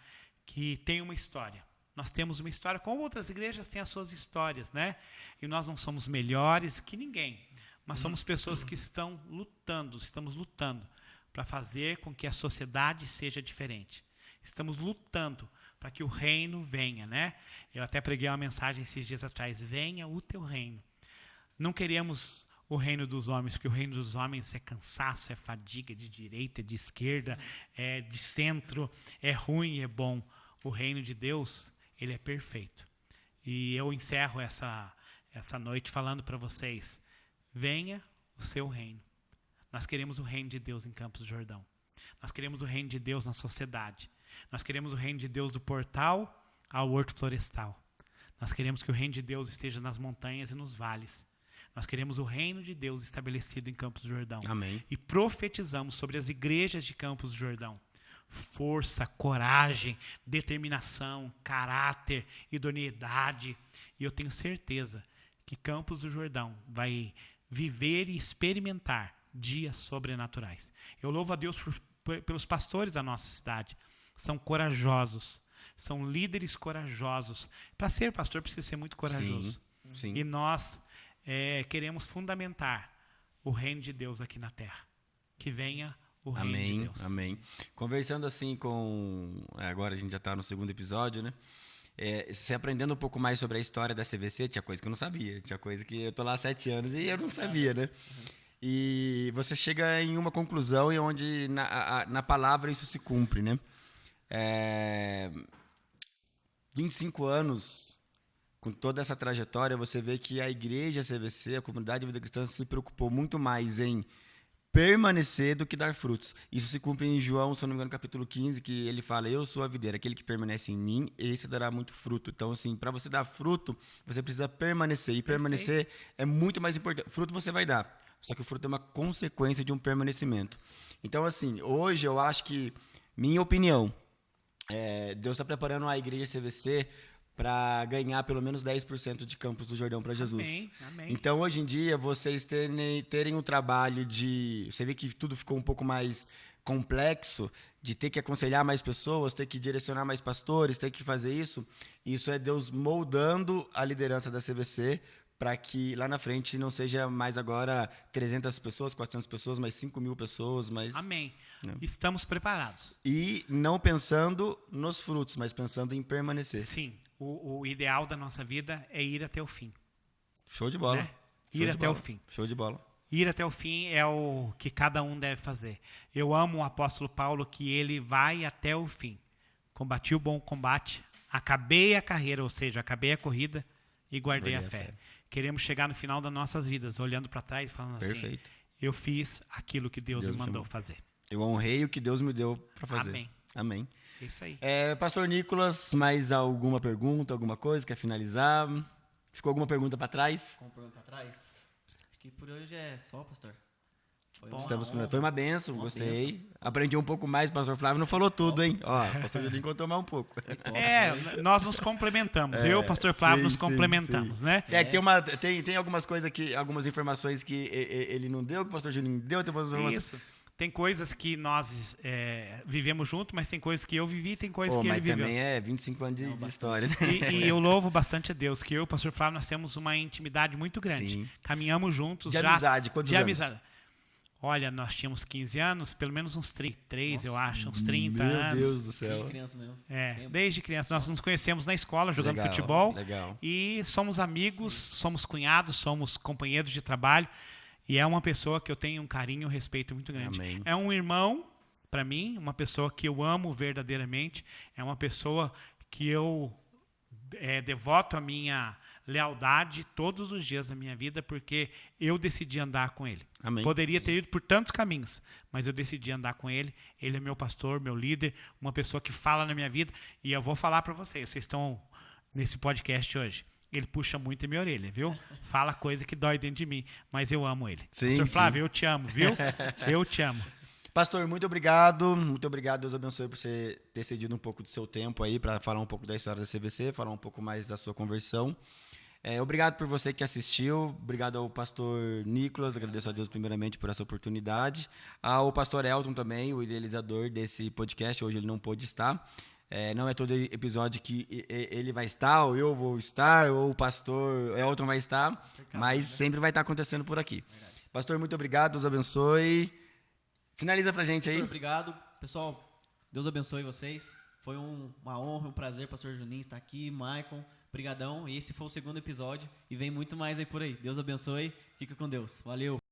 que tem uma história. Nós temos uma história, como outras igrejas têm as suas histórias, né? E nós não somos melhores que ninguém, mas somos pessoas que estamos lutando para fazer com que a sociedade seja diferente. Estamos lutando para que o reino venha, né? Eu até preguei uma mensagem esses dias atrás, venha o teu reino. Não queremos o reino dos homens, porque o reino dos homens é cansaço, é fadiga, de direita, de esquerda, é de centro, é ruim, é bom. O reino de Deus, ele é perfeito. E eu encerro essa noite falando para vocês, venha o seu reino. Nós queremos o reino de Deus em Campos do Jordão. Nós queremos o reino de Deus na sociedade. Nós queremos o reino de Deus do portal ao horto florestal. Nós queremos que o reino de Deus esteja nas montanhas e nos vales. Nós queremos o reino de Deus estabelecido em Campos do Jordão. Amém. E profetizamos sobre as igrejas de Campos do Jordão. Força, coragem, determinação, caráter, idoneidade. E eu tenho certeza que Campos do Jordão vai viver e experimentar dias sobrenaturais. Eu louvo a Deus pelos pastores da nossa cidade. São corajosos, são líderes corajosos. Para ser pastor precisa ser muito corajoso. Sim. E nós queremos fundamentar o reino de Deus aqui na terra. Que venha o reino de Deus. Amém. Conversando assim agora a gente já está no segundo episódio, né? Você aprendendo um pouco mais sobre a história da CVC, tinha coisa que eu não sabia. Tinha coisa que eu tô lá há 7 anos e eu não sabia, né? E você chega em uma conclusão em onde na palavra isso se cumpre, né? 25 anos, com toda essa trajetória, você vê que a igreja CVC, a comunidade Vida Cristã, se preocupou muito mais em permanecer do que dar frutos. Isso se cumpre em João, se eu não me engano, capítulo 15, que ele fala, eu sou a videira, aquele que permanece em mim, esse dará muito fruto. Então, assim, para você dar fruto, você precisa permanecer. E permanecer é muito mais importante. Fruto você vai dar, só que o fruto é uma consequência de um permanecimento. Então, assim, hoje eu acho que, minha opinião, Deus está preparando a igreja CVC para ganhar pelo menos 10% de Campos do Jordão para Jesus. Amém. Então, hoje em dia, vocês terem um trabalho de... Você vê que tudo ficou um pouco mais complexo, de ter que aconselhar mais pessoas, ter que direcionar mais pastores, ter que fazer isso. Isso é Deus moldando a liderança da CVC para que lá na frente não seja mais agora 300 pessoas, 400 pessoas, mas 5.000 pessoas. Amém. Estamos preparados. E não pensando nos frutos, mas pensando em permanecer. Sim. O ideal da nossa vida é ir até o fim. Show de bola. Né? Ir até o fim. Show de bola. Ir até o fim é o que cada um deve fazer. Eu amo o apóstolo Paulo, que ele vai até o fim. Combati o bom combate, acabei a carreira, ou seja, acabei a corrida e guardei a fé. Queremos chegar no final das nossas vidas, olhando para trás e falando assim, eu fiz aquilo que Deus me mandou fazer. Eu honrei o que Deus me deu para fazer. Amém. Isso aí. Pastor Nicolas, mais alguma pergunta, alguma coisa? Quer finalizar? Ficou alguma pergunta para trás? Alguma pergunta para trás? Acho que por hoje é só, pastor. Foi uma bênção, gostei. Aprendi um pouco mais, o pastor Flávio não falou tudo, hein? Ó, o pastor Julinho contou mais um pouco. Nós nos complementamos. Eu e o pastor Flávio nos complementamos, né? Tem algumas coisas algumas informações que ele não deu, que o pastor Julinho deu. Isso. Tem coisas que nós vivemos junto, mas tem coisas que eu vivi, tem coisas que ele viveu. Mas também é 25 anos de história, né? E eu louvo bastante a Deus, que eu e o pastor Flávio, nós temos uma intimidade muito grande. Sim. Caminhamos juntos. De amizade, quantos anos? Amizade. Olha, nós tínhamos 15 anos, pelo menos uns 33, eu acho, uns 30 anos. Meu Deus do céu. Desde criança mesmo. Desde criança. Nós nos conhecemos na escola, jogando futebol. Legal. E somos amigos, somos cunhados, somos companheiros de trabalho. E é uma pessoa que eu tenho um carinho e um respeito muito grande. Amém. É um irmão, para mim, uma pessoa que eu amo verdadeiramente. É uma pessoa que eu devoto a minha lealdade todos os dias da minha vida, porque eu decidi andar com ele. Amém. Poderia ter ido por tantos caminhos, mas eu decidi andar com ele. Ele é meu pastor, meu líder, uma pessoa que fala na minha vida. E eu vou falar para vocês estão nesse podcast hoje. ele puxa muito a minha orelha, viu? Fala coisa que dói dentro de mim, mas eu amo ele. Sim, Pastor sim. Flávio, eu te amo, viu? Eu te amo. Pastor, muito obrigado. Muito obrigado. Deus abençoe por você ter cedido um pouco do seu tempo aí para falar um pouco da história da CVC, falar um pouco mais da sua conversão. Obrigado por você que assistiu. Obrigado ao pastor Nicolas. Agradeço a Deus primeiramente por essa oportunidade. Ao pastor Elton também, o idealizador desse podcast. Hoje ele não pôde estar. Não é todo episódio que ele vai estar, ou eu vou estar, ou o pastor Elton vai estar, mas sempre vai estar acontecendo por aqui. Verdade. Pastor, muito obrigado. Deus abençoe. Finaliza pra gente aí. Pastor, obrigado. Pessoal, Deus abençoe vocês. Foi uma honra, um prazer, pastor Juninho, estar aqui. Maicon, brigadão. E esse foi o segundo episódio. E vem muito mais aí por aí. Deus abençoe. Fica com Deus. Valeu.